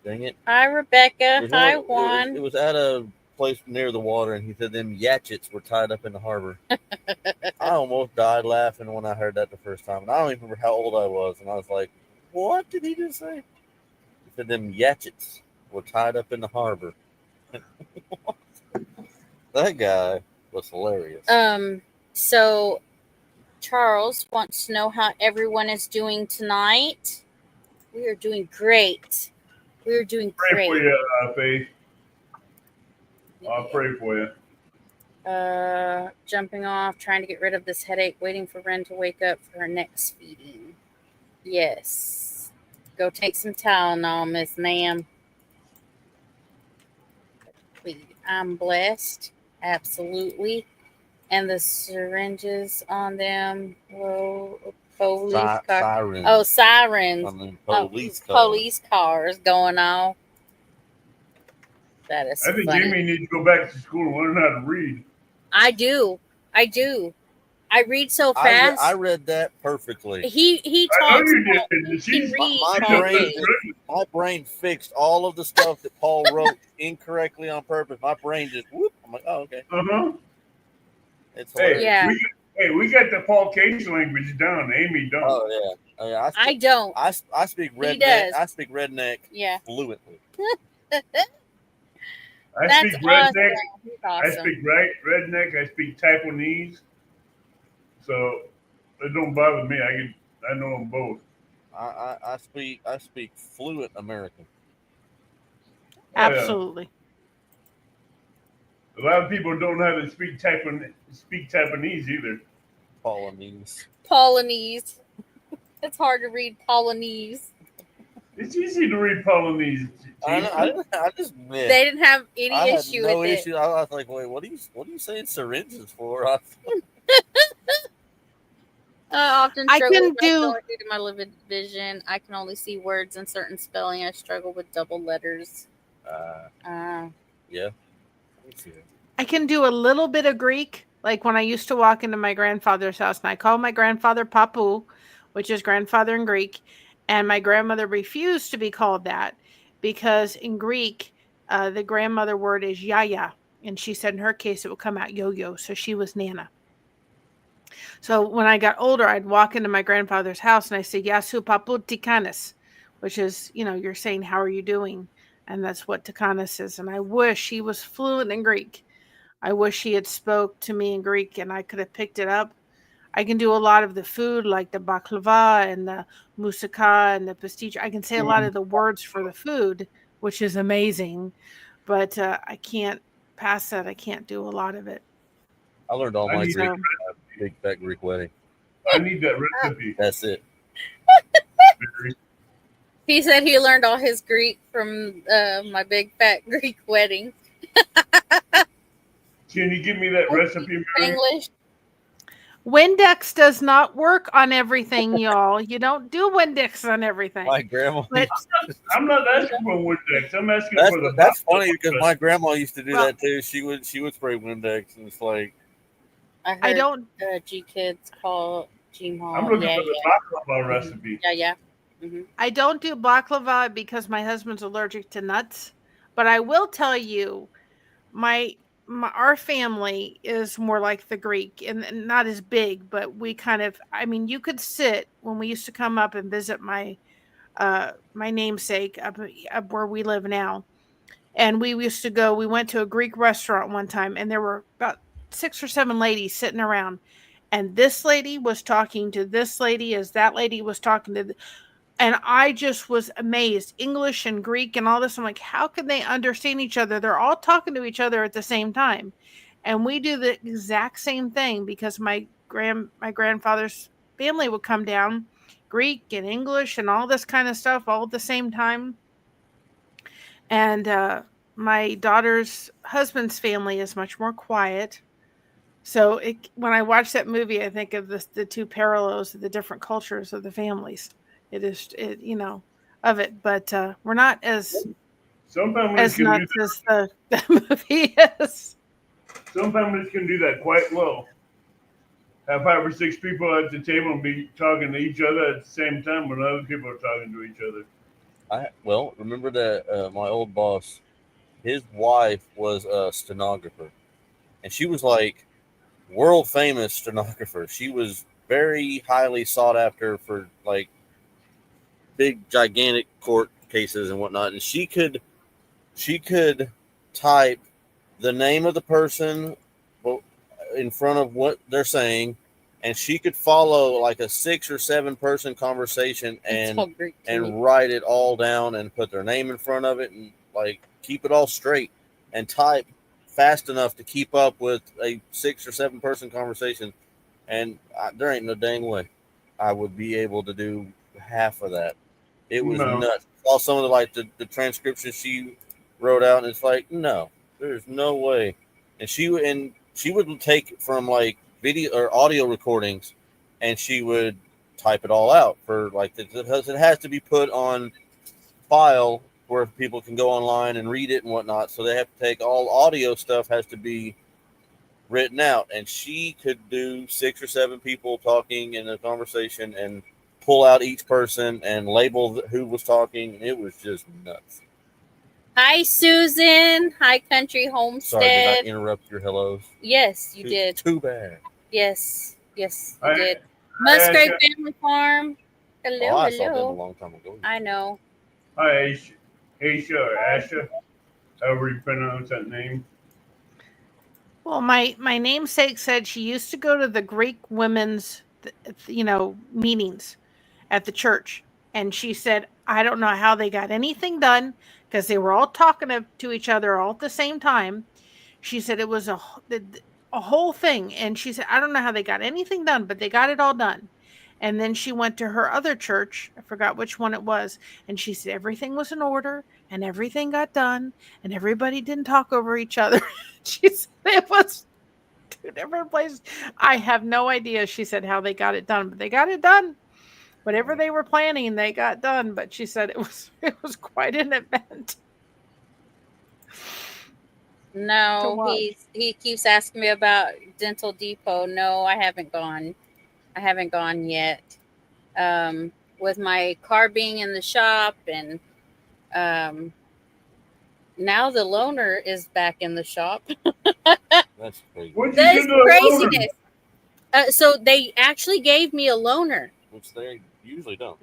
Dang it! Hi Rebecca. Hi Juan. It was at a place near the water, and he said them yatchets were tied up in the harbor. I almost died laughing when I heard that the first time, and I don't even remember how old I was, and I was like, "What did he just say?" He said them yatchets were tied up in the harbor. That guy was hilarious. So Charles wants to know how everyone is doing tonight. We are doing great. We are doing great. Pray for you, Faith. I'll pray for you. Jumping off, trying to get rid of this headache, waiting for Ren to wake up for her next feeding. Yes. Go take some Tylenol, Miss Ma'am. I'm blessed. Absolutely. And the syringes on them. Whoa, sirens. Oh, sirens. On the police cars going off. That is I think funny. Jamie needs to go back to school and learn how to read. I do. I read so fast. I read that perfectly. He talks. My brain fixed all of the stuff that Paul wrote incorrectly on purpose. My brain just whoop. I'm like, oh, okay. Uh-huh. It's hilarious. Yeah. Hey, we got the Paul Cage language down. Amy don't. Oh yeah. I don't. I speak He redneck. does. I speak redneck Yeah. fluently. I That's speak redneck. awesome. He's I awesome. speak redneck. I speak Taiwanese. So it don't bother me. I know them both. I speak fluent American. Absolutely. A lot of people don't know how to speak Taiwanese either. Polynese. It's hard to read Polynese. It's easy to read Polynese. I just missed. They didn't have any I had issue no with issue. I was like, wait, what are you saying syringes for? I often I struggle can with do- my due to my limited vision. I can only see words in certain spelling. I struggle with double letters. Yeah. I can do a little bit of Greek, like when I used to walk into my grandfather's house, and I called my grandfather Papu, which is grandfather in Greek, and my grandmother refused to be called that because in Greek, the grandmother word is yaya, and she said in her case it would come out yo-yo, so she was Nana. So when I got older, I'd walk into my grandfather's house and I say Yasu Papu Tikanis, which is, you're saying, how are you doing? And that's what Tikanis is. And I wish he was fluent in Greek. I wish he had spoke to me in Greek and I could have picked it up. I can do a lot of the food, like the baklava and the moussaka and the pastiche. I can say a lot of the words for the food, which is amazing. But I can't pass that. I can't do a lot of it. I learned all my Greek big fat Greek wedding. I need that recipe. That's it. He said he learned all his Greek from my big fat Greek wedding. Can you give me that recipe, Mary? English. Windex does not work on everything, y'all. You don't do Windex on everything. My grandma. I'm not asking for Windex. I'm asking for the. That's funny because my grandma used to do that too. She would spray Windex, and it's like. I don't. G Kids call Gmail. I'm looking for the baklava recipe. Yeah. Mm-hmm. I don't do baklava because my husband's allergic to nuts. But I will tell you, our family is more like the Greek and not as big, but we kind of, you could sit when we used to come up and visit my namesake up where we live now. And we went to a Greek restaurant one time and there were about 6 or 7 ladies sitting around. And this lady was talking to this lady as that lady was talking to and I just was amazed. English and Greek and all this. I'm like, how can they understand each other? They're all talking to each other at the same time. And we do the exact same thing because my grandfather's family would come down, Greek and English and all this kind of stuff all at the same time. And my daughter's husband's family is much more quiet. So when I watch that movie, I think of the two parallels of the different cultures of the families. It is, of it, but we're not as nuts as the movie is. Some families can do that quite well. Have 5 or 6 people at the table and be talking to each other at the same time when other people are talking to each other. Remember that my old boss, his wife was a stenographer, and she was like world famous stenographer. She was very highly sought after for like big gigantic court cases and whatnot, and she could type the name of the person in front of what they're saying, and she could follow like a 6 or 7 person conversation and write it all down and put their name in front of it and like keep it all straight and type fast enough to keep up with a 6 or 7 person conversation. And there ain't no dang way I would be able to do half of that. It was nuts. All some of the transcription she wrote out, and it's like, no, there's no way. And she would take from like video or audio recordings, and she would type it all out for like it has to be put on file where people can go online and read it and whatnot. So they have to take all audio stuff has to be written out, and she could do 6 or 7 people talking in a conversation and pull out each person and label who was talking. It was just nuts. Hi, Susan. Hi, Country Homestead. Sorry, did I interrupt your hellos? Yes, you did. Too bad. Yes. Yes, I did. Musgrave Family Farm. Hello, I saw them a hello. long time ago. I know. Hi, Aisha or Asha, however you pronounce that name. Well, my namesake said she used to go to the Greek women's, meetings at the church, and she said, I don't know how they got anything done because they were all talking to each other all at the same time. She said it was a whole thing, and she said I don't know how they got anything done, but they got it all done. And then she went to her other church, I forgot which one it was, and she said everything was in order and everything got done and everybody didn't talk over each other. She said it was 2 different places. I have no idea, she said, how they got it done, but they got it done. Whatever they were planning, they got done, but she said it was quite an event. No, he keeps asking me about Dental Depot. No, I haven't gone. I haven't gone yet. With my car being in the shop, and now the loaner is back in the shop. That's crazy. That's craziness. So they actually gave me a loaner, which they usually don't.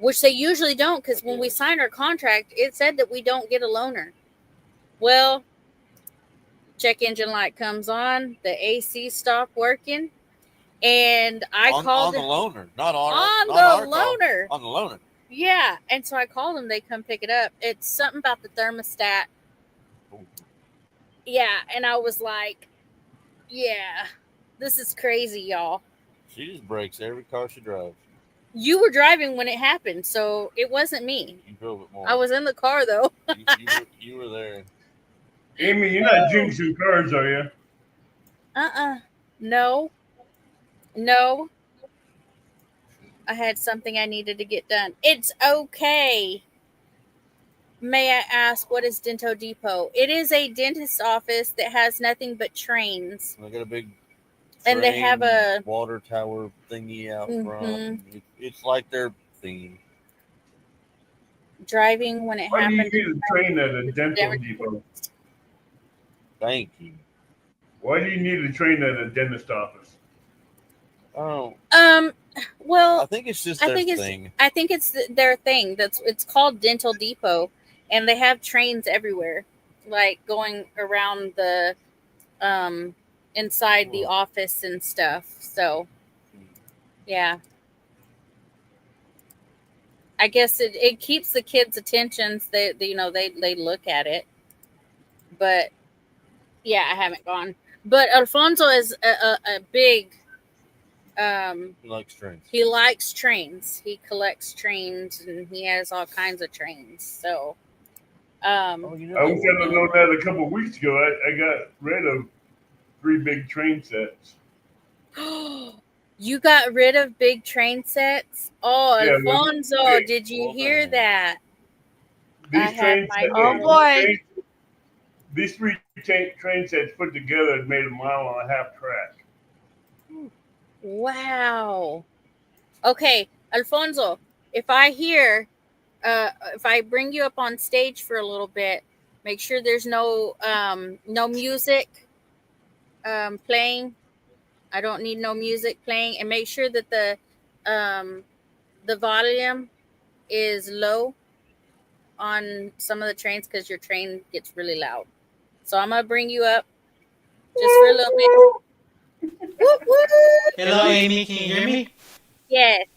Because when we signed our contract, it said that we don't get a loaner. Well, check engine light comes on, the AC stopped working, and I called on the loaner, not on the loaner. On the loaner. Yeah, and so I called them. They come pick it up. It's something about the thermostat. Ooh. Yeah, and I was like, "Yeah, this is crazy, y'all." She just breaks every car she drives. You were driving when it happened, so it wasn't me. You drove it more. I was in the car though. you were there. Amy, you're not jinxing cars, are you? No. I had something I needed to get done. It's okay. May I ask, what is Dento Depot? It is a dentist's office that has nothing but trains. They got a big and they have a water tower thingy out front. It's like their theme. Driving when it happens. Why do you need a train at a Dental Depot? Thank you. Why do you need a train at a dentist office? Oh. Well, I think it's just their thing. I think it's their thing. It's called Dental Depot, and they have trains everywhere, like going around the inside the office and stuff. So, yeah. I guess it keeps the kids' attentions. They look at it, but yeah, I haven't gone. But Alfonso is a big. He likes trains. He likes trains. He collects trains, and he has all kinds of trains. So, I wish I'd have known that a couple of weeks ago. I got rid of 3 big train sets. You got rid of big train sets? Oh, yeah, Alfonso, did you hear that? These train sets, oh boy! These 3 train sets put together had made a 1.5 mile track. Wow. Okay, Alfonso, if I bring you up on stage for a little bit, make sure there's no music playing. I don't need no music playing, and make sure that the volume is low on some of the trains, because your train gets really loud. So I'm gonna bring you up just for a little bit. Hello, Amy. Can you hear me? Yes.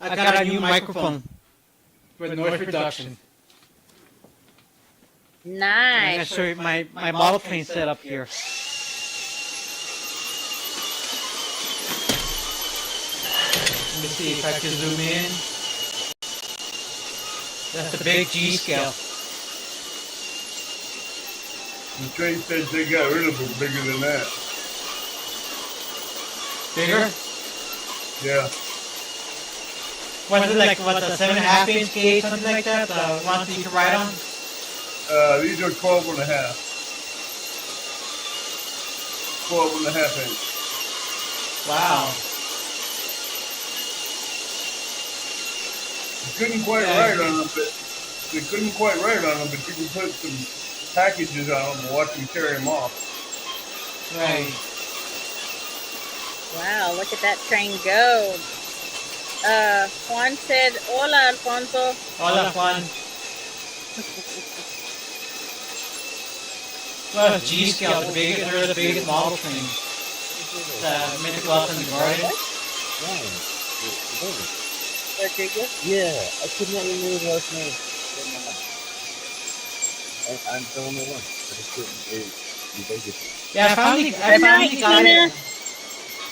I got a new microphone with noise reduction. Nice. I'm going to show you my model train setup here. Let me see if I can zoom in. That's the big G scale. The train said they got rid of it bigger than that. Bigger? Yeah. What is it, like, what, a 7.5 inch gauge, something like that? Ones that you can ride on? These are 12.5. 12.5 inch. Wow. You couldn't quite ride on them, but you can put some packages on them and watch them carry them off. Right. Wow, look at that train go. Juan said, "Hola, Alfonso." Hola, Juan. Well, G-Scout, the biggest, they're the biggest model train. Meant to go out in the garden. Rodriguez? Yeah, I could not remember the last name. I don't know one. I just couldn't. Yeah, I finally got it.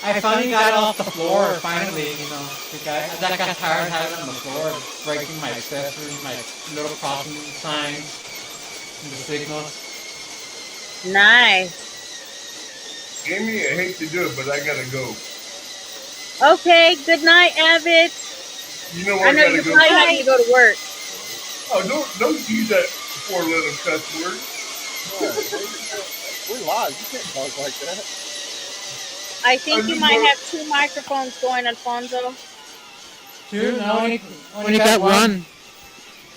I finally got it off the floor, finally, you know. I got tired of having it on the floor, breaking my accessories, my little crossing signs, and the signals. Nice. Amy, I hate to do it, but I gotta go. Okay, good night, Avid. You know where I know gotta you're go. probably having to go to work. Oh, don't use that four-letter cuss word. We're live. You can't talk like that. I think you might have two microphones going, Alfonso. Two? No, only got one.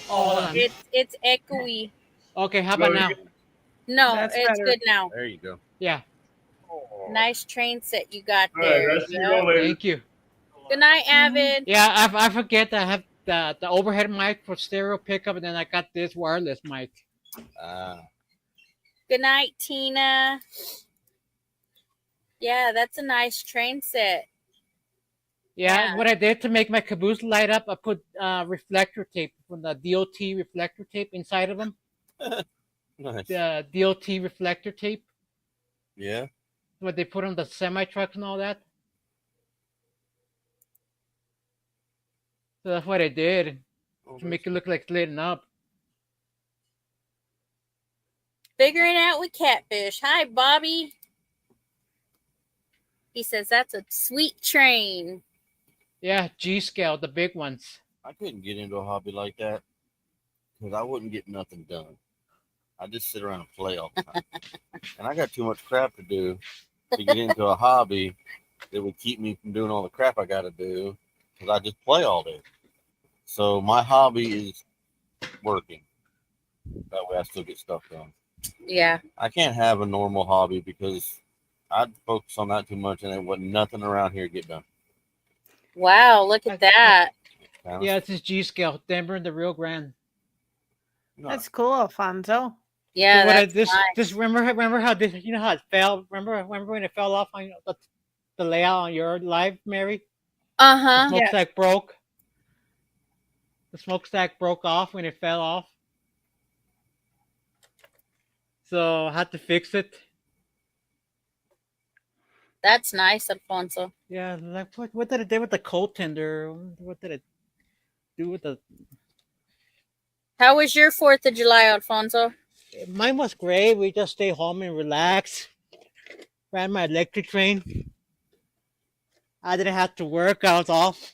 Oh, hold on. It's echoey. Okay, how about now? No, That's it's better. good now. There you go. Yeah. Nice train set you got All right, there. I'll see you all later. Thank you. Good night, Avid. Yeah, I forget that I have the overhead mic for stereo pickup, and then I got this wireless mic. Good night, Tina. Yeah, that's a nice train set. Yeah, what I did to make my caboose light up, I put reflector tape from the DOT reflector tape inside of them. Nice. The DOT reflector tape. Yeah. What they put on the semi trucks and all that. So that's what I did to make it look like it's lit up. Figuring out with Catfish. Hi, Bobby. He says that's a sweet train. Yeah, G-Scale, the big ones. I couldn't get into a hobby like that because I wouldn't get nothing done. I just sit around and play all the time. And I got too much crap to do to get into a hobby that would keep me from doing all the crap I got to do because I just play all day. So my hobby is working. That way I still get stuff done. Yeah. I can't have a normal hobby because I'd focus on that too much and there wasn't nothing around here to get done. Wow, look at that. Yeah, it's this G-Scale, Denver and the Rio Grande. That's cool, Alfonso. Yeah, So that's this remember how this, you know how it fell? Remember when it fell off on the layout on your live, Mary? Uh-huh. The smokestack broke. The smokestack broke off when it fell off. So I had to fix it. That's nice, Alfonso. Yeah, like what did it do with the cold tender? What did it do with the? How was your 4th of July, Alfonso? Mine was great. We just stayed home and relaxed. Ran my electric train. I didn't have to work. I was off.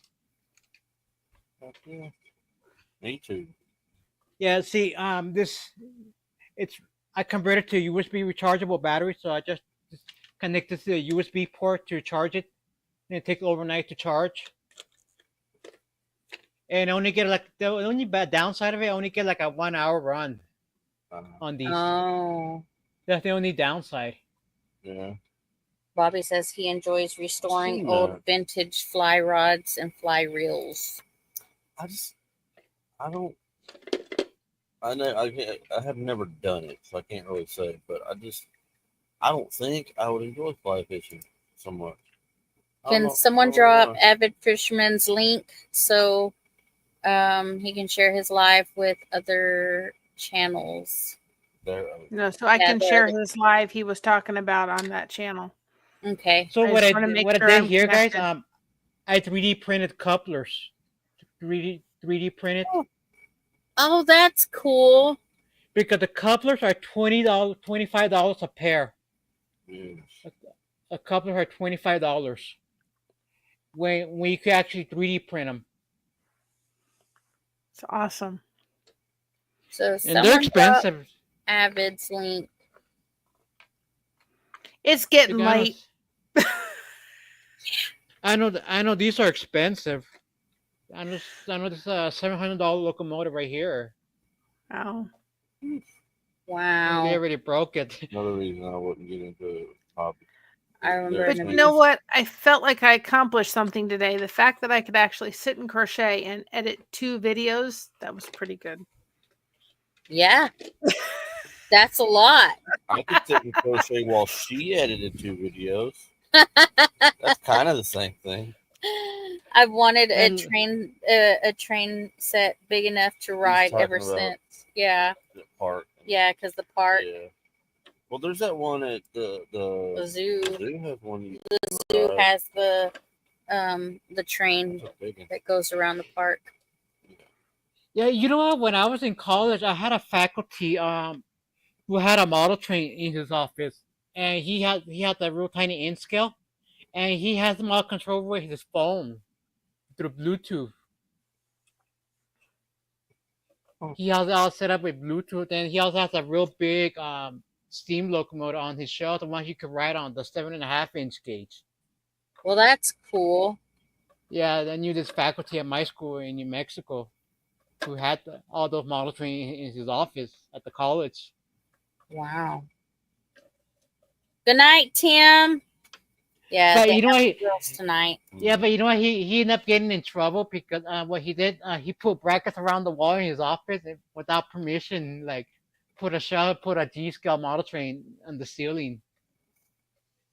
Me too. Yeah. See, I converted to USB rechargeable battery, so I just connected to the USB port to charge it, and it takes overnight to charge. And I only get the only bad downside of it, I only get like a 1 hour run on these. Oh. That's the only downside. Yeah. Bobby says he enjoys restoring old vintage fly rods and fly reels. I have never done it, so I can't really say. But I don't think I would enjoy fly fishing so much. Can someone draw up Avid Fisherman's link so he can share his live with other channels? No, so I can share his live he was talking about on that channel. Okay. So what I did here, guys, I 3D printed couplers. 3D printed. Oh, that's cool. Because the couplers are $20, $25 a pair. Yes. A coupler are $25. When you can actually 3D print them. It's awesome. So and they're expensive. Avid's link. It's getting late. I know these are expensive. I know this $700 locomotive right here. Oh. Wow. They already broke it. Another reason I wouldn't get into hobby. I remember. But you know what? I felt like I accomplished something today. The fact that I could actually sit and crochet and edit 2 videos, that was pretty good. Yeah. That's a lot. I could sit and crochet while she edited 2 videos. That's kind of the same thing. I've wanted a train set big enough to ride ever since. Yeah. The park. Yeah, because the park. Yeah. Well, there's that one at the zoo. The zoo has one. The zoo has the train that goes around the park. Yeah, you know what? When I was in college, I had a faculty who had a model train in his office, and he had that real tiny N scale, and he has them all controlled with his phone through Bluetooth. He has it all set up with Bluetooth, and he also has a real big steam locomotive on his shelf, the one you could ride on, the 7.5-inch gauge. Well, that's cool. Yeah, I knew this faculty at my school in New Mexico who had all those model trains in his office at the college. Wow. Good night, Tim. Yeah, but you know what? Girls tonight. Yeah, but you know what? He ended up getting in trouble because what he did, he put brackets around the wall in his office without permission, like put a G-scale model train on the ceiling.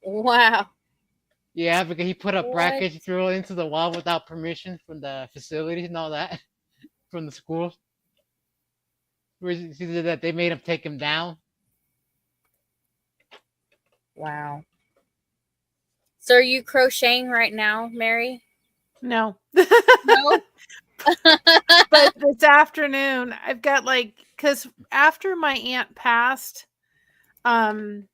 Wow. Yeah, because he put a bracket through into the wall without permission from the facilities and all that, from the schools. He said that they made him take him down. Wow. So are you crocheting right now, Mary? No. No. But this afternoon, I've got because after my aunt passed, it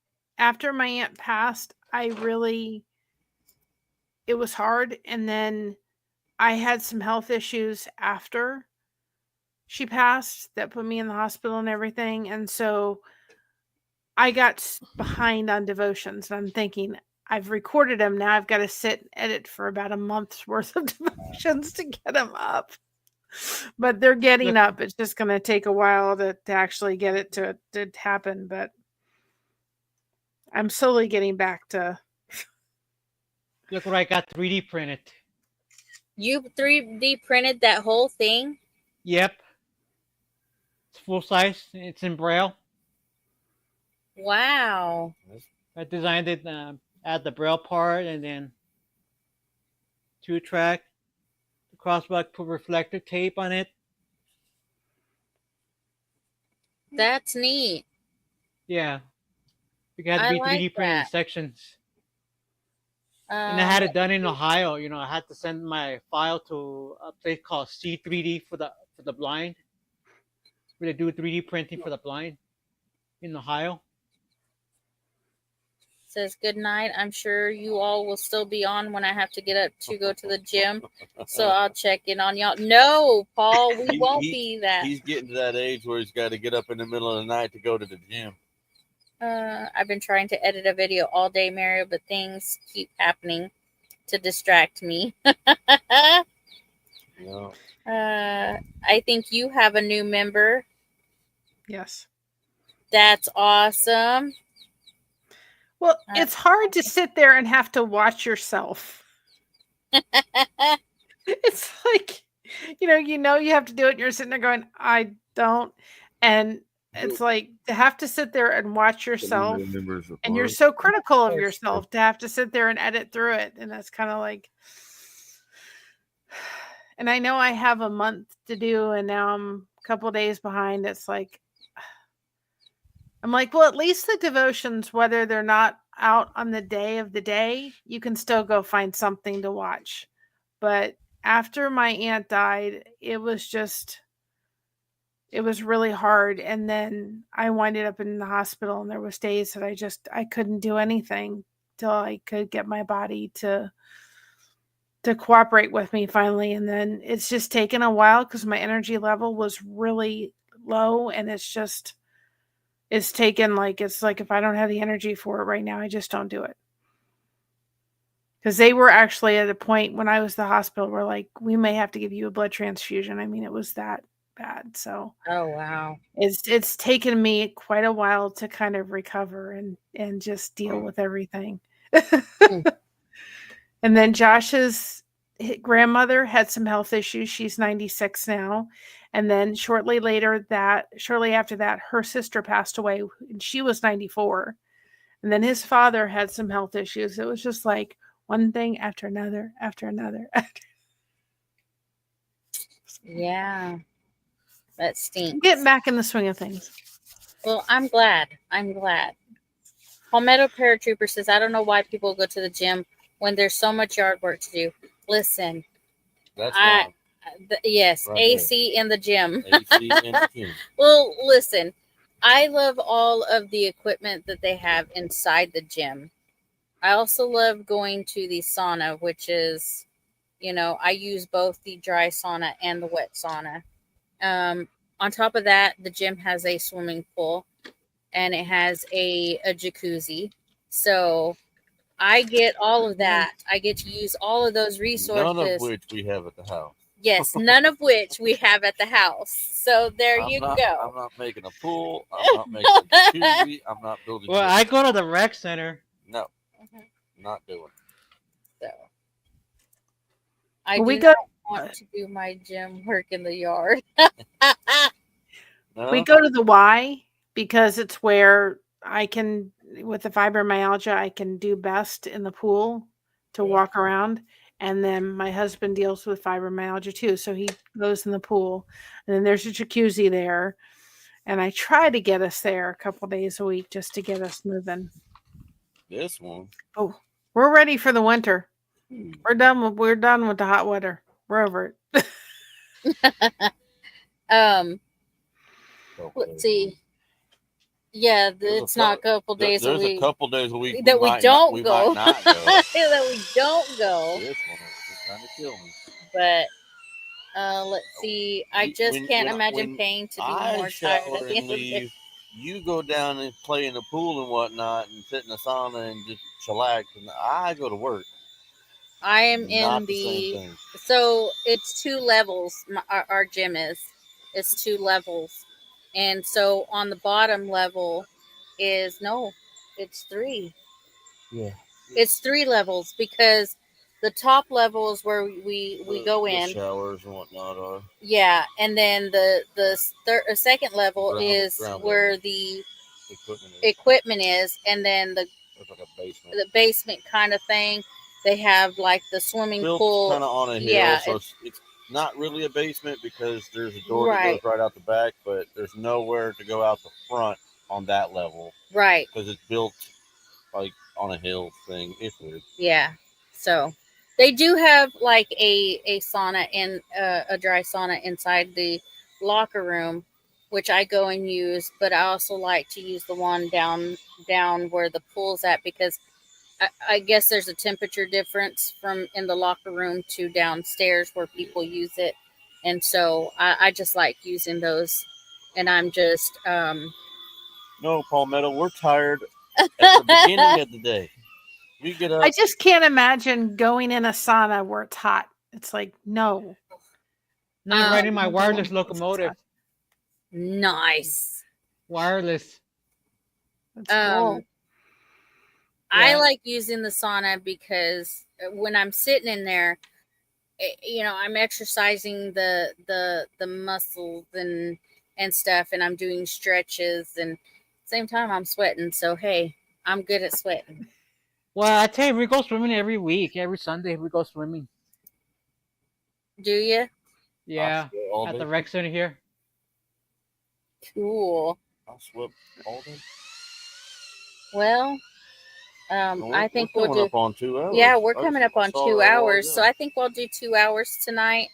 was hard. And then I had some health issues after she passed that put me in the hospital and everything. And so I got behind on devotions. And I'm thinking, I've recorded them. Now I've got to sit and edit for about a month's worth of devotions to get them up. But they're getting up. It's just going to take a while to actually get it to happen. But I'm slowly getting back to. Look what I got 3D printed. You 3D printed that whole thing? Yep. It's full size. It's in Braille. Wow. I designed it, add the Braille part, and then 2-track. The crossbar, put reflector tape on it. That's neat. Yeah. It had to be 3D printed in sections. And I had it done in Ohio. You know, I had to send my file to a place called C3D for the blind, where they do 3D printing for the blind in Ohio. Says good night. I'm sure you all will still be on when I have to get up to go to the gym. So I'll check in on y'all. No, Paul, we won't be that. He's getting to that age where he's got to get up in the middle of the night to go to the gym. I've been trying to edit a video all day, Mario, but things keep happening to distract me. No. I think you have a new member. Yes. That's awesome. Well, it's hard to sit there and have to watch yourself. It's like, you have to do it and you're sitting there going, I don't. And it's like to have to sit there and watch yourself. And you're so critical of yourself to have to sit there and edit through it. And that's kind of like, and I know I have a month to do, and now I'm a couple days behind. It's like, I'm like, well, at least the devotions, whether they're not out on the day of the day, you can still go find something to watch. But after my aunt died, it was really hard. And then I winded up in the hospital, and there was days that I couldn't do anything till I could get my body to cooperate with me finally. And then it's just taken a while because my energy level was really low, and it's taken it's like if I don't have the energy for it right now, I just don't do it. Because they were actually at a point when I was at the hospital where like, we may have to give you a blood transfusion. I mean, it was that bad. So oh wow, it's taken me quite a while to kind of recover and just deal with everything. And then Josh's grandmother had some health issues. She's 96 now. And then shortly after that, her sister passed away and she was 94. And then his father had some health issues. It was just like one thing after another, after another. Yeah. That stinks. Getting back in the swing of things. Well, I'm glad. Palmetto Paratrooper says, I don't know why people go to the gym when there's so much yard work to do. Listen. That's yes, right AC there. in the gym. AC in the gym. Well, listen. I love all of the equipment that they have inside the gym. I also love going to the sauna, which is, I use both the dry sauna and the wet sauna. On top of that, the gym has a swimming pool and it has a jacuzzi. So I get all of that. I get to use all of those resources. None of which we have at the house. Yes, none of which we have at the house. So there you go. I'm not making a pool. I'm not making a jacuzzi. I'm not building. Well, I go to the rec center. No, not doing it. So I want to do my gym work in the yard. We go to the Y because it's where I can, with the fibromyalgia, I can do best in the pool to walk around. And then my husband deals with fibromyalgia too. So he goes in the pool. And then there's a jacuzzi there. And I try to get us there a couple days a week just to get us moving. This one. Oh, we're ready for the winter. We're done with the hot weather. We're over it. Let's see. Yeah, it's not a couple days a week. There's a couple days a week that we don't go. Might not go. That we don't go. This one is trying to kill me. But let's see. I just can't imagine paying to be more tired at the end of the day. You go down and play in the pool and whatnot and sit in the sauna and just chillax. And I go to work. I am in the so it's 2 levels. Our gym is. It's 2 levels. And so on the bottom level it's 3. Yeah. It's 3 levels because the top level is where we go in. The showers and whatnot are. Yeah, and then the second level is where the equipment is, and then the basement kind of thing. They have like the swimming pool kind of on a hill, yeah, so it's not really a basement because there's a door that goes right out the back, but there's nowhere to go out the front on that level. Right. Because it's built like on a hill thing. It's weird. Yeah. So they do have like a sauna and a dry sauna inside the locker room, which I go and use, but I also like to use the one down where the pool's at because I guess there's a temperature difference from in the locker room to downstairs where people use it. And so I just like using those. And I'm just... No, Palmetto, we're tired at the beginning of the day. We get up. I just can't imagine going in a sauna where it's hot. It's like, no. Not riding my wireless locomotive. Nice. Wireless. That's cool. I like using the sauna because when I'm sitting in there, I'm exercising the muscles and stuff, and I'm doing stretches, and at the same time I'm sweating. So hey, I'm good at sweating. Well, I tell you, we go swimming every week. Every Sunday we go swimming. Do you? Yeah, at the rec center here. Cool. I'll swim all day. Well, I think we'll do. Up on 2 hours. Yeah, we're coming up on 2 hours, so I think we'll do 2 hours tonight.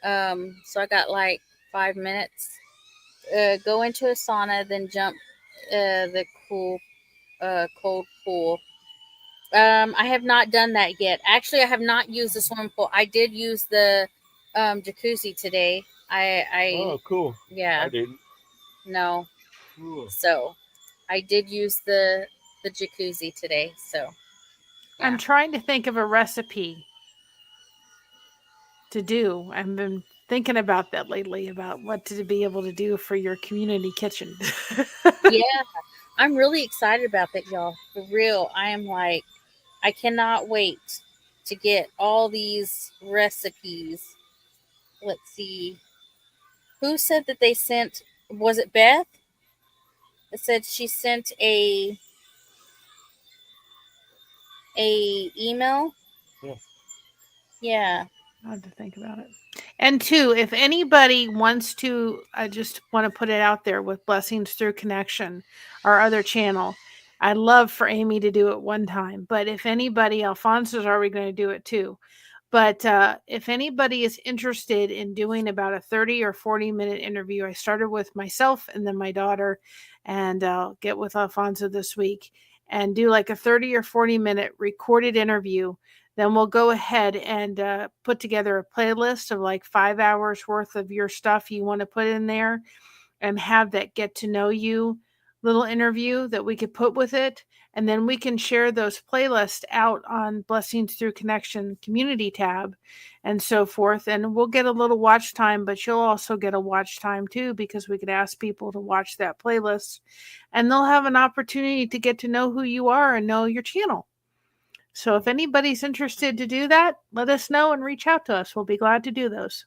So I got like 5 minutes. Go into a sauna, then jump the cold pool. I have not done that yet. Actually, I have not used the swimming pool. I did use the jacuzzi today. Oh, cool. Yeah. I didn't. No. Cool. So I did use the jacuzzi today. So yeah. I'm trying to think of a recipe to do. I've been thinking about that lately, about what to be able to do for your community kitchen. Yeah. I'm really excited about that, y'all. For real. I am like, I cannot wait to get all these recipes. Let's see. Who said that they sent? Was it Beth? It said she sent a email. Yeah. I have to think about it. And two, if anybody wants to, I just want to put it out there with Blessings Through Connection, our other channel. I'd love for Amy to do it one time, but if anybody, Alfonso's already going to do it too. But if anybody is interested in doing about a 30 or 40-minute interview, I started with myself and then my daughter, and I'll get with Alfonso this week and do like a 30 or 40-minute recorded interview. Then we'll go ahead and put together a playlist of like 5 hours worth of your stuff you want to put in there and have that get to know you little interview that we could put with it. And then we can share those playlists out on Blessings Through Connection community tab and so forth. And we'll get a little watch time, but you'll also get a watch time too, because we could ask people to watch that playlist and they'll have an opportunity to get to know who you are and know your channel. So if anybody's interested to do that, let us know and reach out to us. We'll be glad to do those.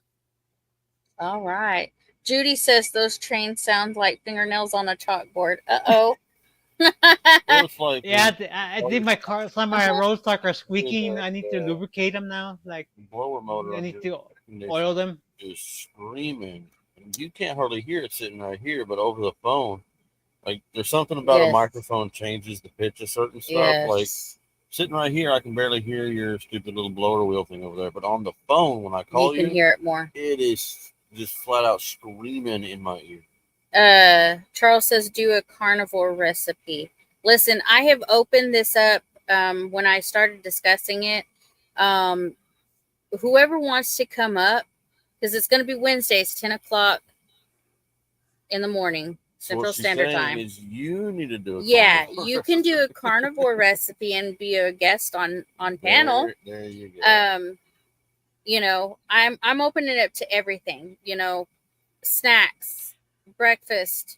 All right. Judy says those trains sound like fingernails on a chalkboard. Uh-oh. Like, yeah, I think my car, some of my road stock are squeaking. I need to lubricate them now. Like blower motor. I need to oil them. Is screaming. You can't hardly hear it sitting right here, but over the phone, like there's something about a microphone changes the pitch of certain stuff. Yes. Like sitting right here, I can barely hear your stupid little blower wheel thing over there. But on the phone, when I call you, can hear it more. It is just flat out screaming in my ear. Charles says do a carnivore recipe. Listen, I have opened this up when I started discussing it. Whoever wants to come up, because it's going to be Wednesdays, 10 o'clock in the morning, Central Standard Time. Is you need to do it. Yeah, you can do a carnivore recipe and be a guest on panel. There you go. You know, I'm opening it up to everything. You know, snacks, breakfast.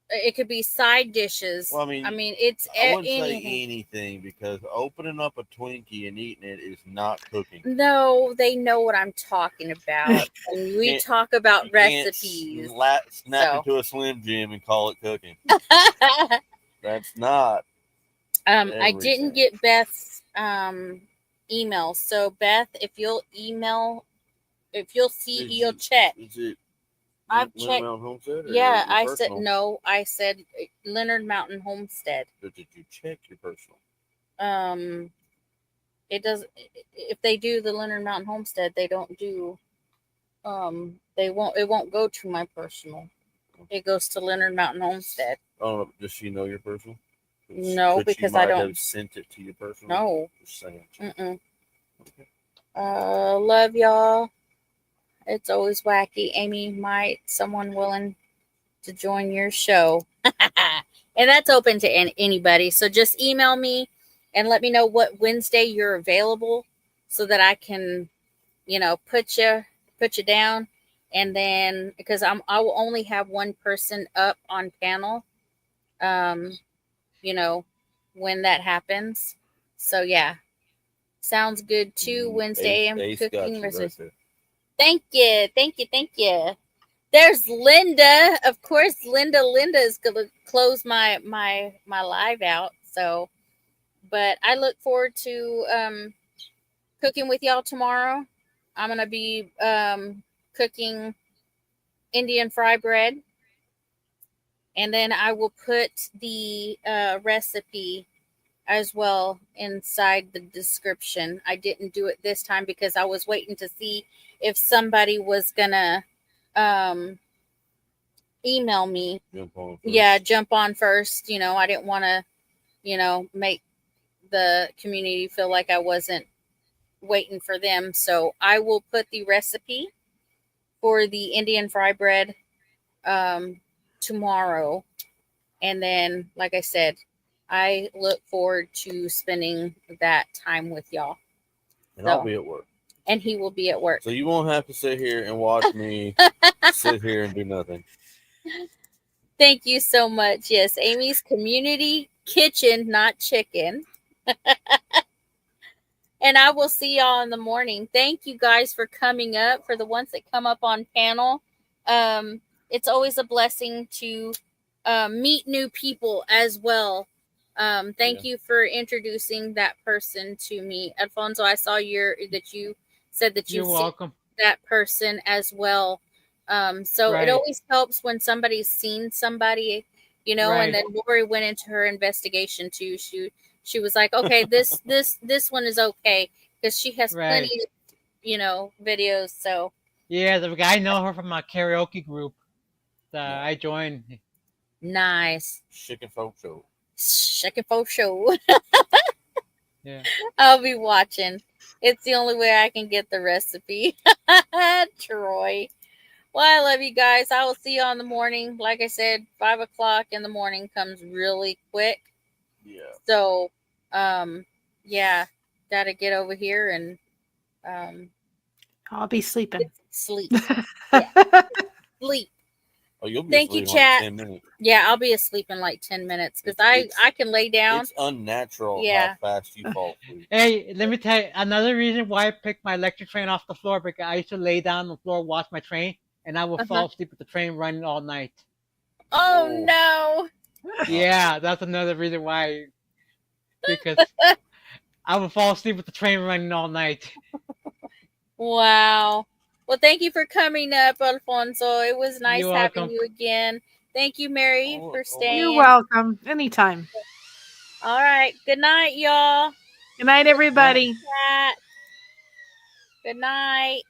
It could be side dishes. Well, I mean, it's I wouldn't say anything because opening up a Twinkie and eating it is not cooking. No, they know what I'm talking about. And we talk about recipes. Snap into a Slim Jim and call it cooking. That's not. I didn't get Beth's email. So Beth, if you'll see, you'll check. Is it? I've checked. Yeah, I said no. I said Leonard Mountain Homestead. But did you check your personal? It does. If they do the Leonard Mountain Homestead, they don't do. They won't. It won't go to my personal. It goes to Leonard Mountain Homestead. Oh, does she know your personal? No, because I don't. Have sent it to your personal. No. Just saying. Okay. Love y'all. It's always wacky. Amy, might someone willing to join your show? And that's open to anybody. So just email me and let me know what Wednesday you're available so that I can, put you down. And then because I will only have one person up on panel, when that happens. So yeah, sounds good too. Wednesday I'm cooking recipes. Thank you. There's Linda. Of course, Linda is gonna close my live out. So, but I look forward to cooking with y'all tomorrow. I'm gonna be cooking Indian fry bread, and then I will put the recipe as well inside the description. I didn't do it this time because I was waiting to see if somebody was gonna email me. Jump on first. I didn't want to, make the community feel like I wasn't waiting for them. So I will put the recipe for the Indian fry bread tomorrow. And then, like I said, I look forward to spending that time with y'all. And I'll be at work. And he will be at work. So you won't have to sit here and watch me sit here and do nothing. Thank you so much. Yes, Amy's Community Kitchen, not chicken. And I will see y'all in the morning. Thank you guys for coming up. For the ones that come up on panel, it's always a blessing to meet new people as well. Thank you for introducing that person to me, Alfonso. I saw that you said that You're welcome. That person as well. So it always helps when somebody's seen somebody, you know. And then Lori went into her investigation too. She was like, okay, this one is okay because she has plenty of, you know, videos. So yeah, the guy know her from my karaoke group that I joined. Nice. Chicken Folk Show. Chicken Folk Show. Yeah. I'll be watching. It's the only way I can get the recipe. Troy. Well, I love you guys. I will see you on the morning. Like I said, 5 o'clock in the morning comes really quick. Yeah. So, yeah, gotta get over here and I'll be sleeping. Sleep. Yeah. Sleep. Oh, you'll be Thank you, asleep in chat. like 10 minutes. Yeah, I'll be asleep in like 10 minutes because I can lay down. It's unnatural Yeah. how fast you fall asleep. Hey, let me tell you another reason why I picked my electric train off the floor, because I used to lay down on the floor, watch my train, and I would fall asleep with the train running all night. Oh no. Yeah, that's another reason why. Because I would fall asleep with the train running all night. Wow. Well, thank you for coming up, Alfonso. It was nice You're having welcome. you again. Thank you, Mary, for staying. You're welcome. Anytime. All right. Good night, y'all. Good night, everybody. Good night.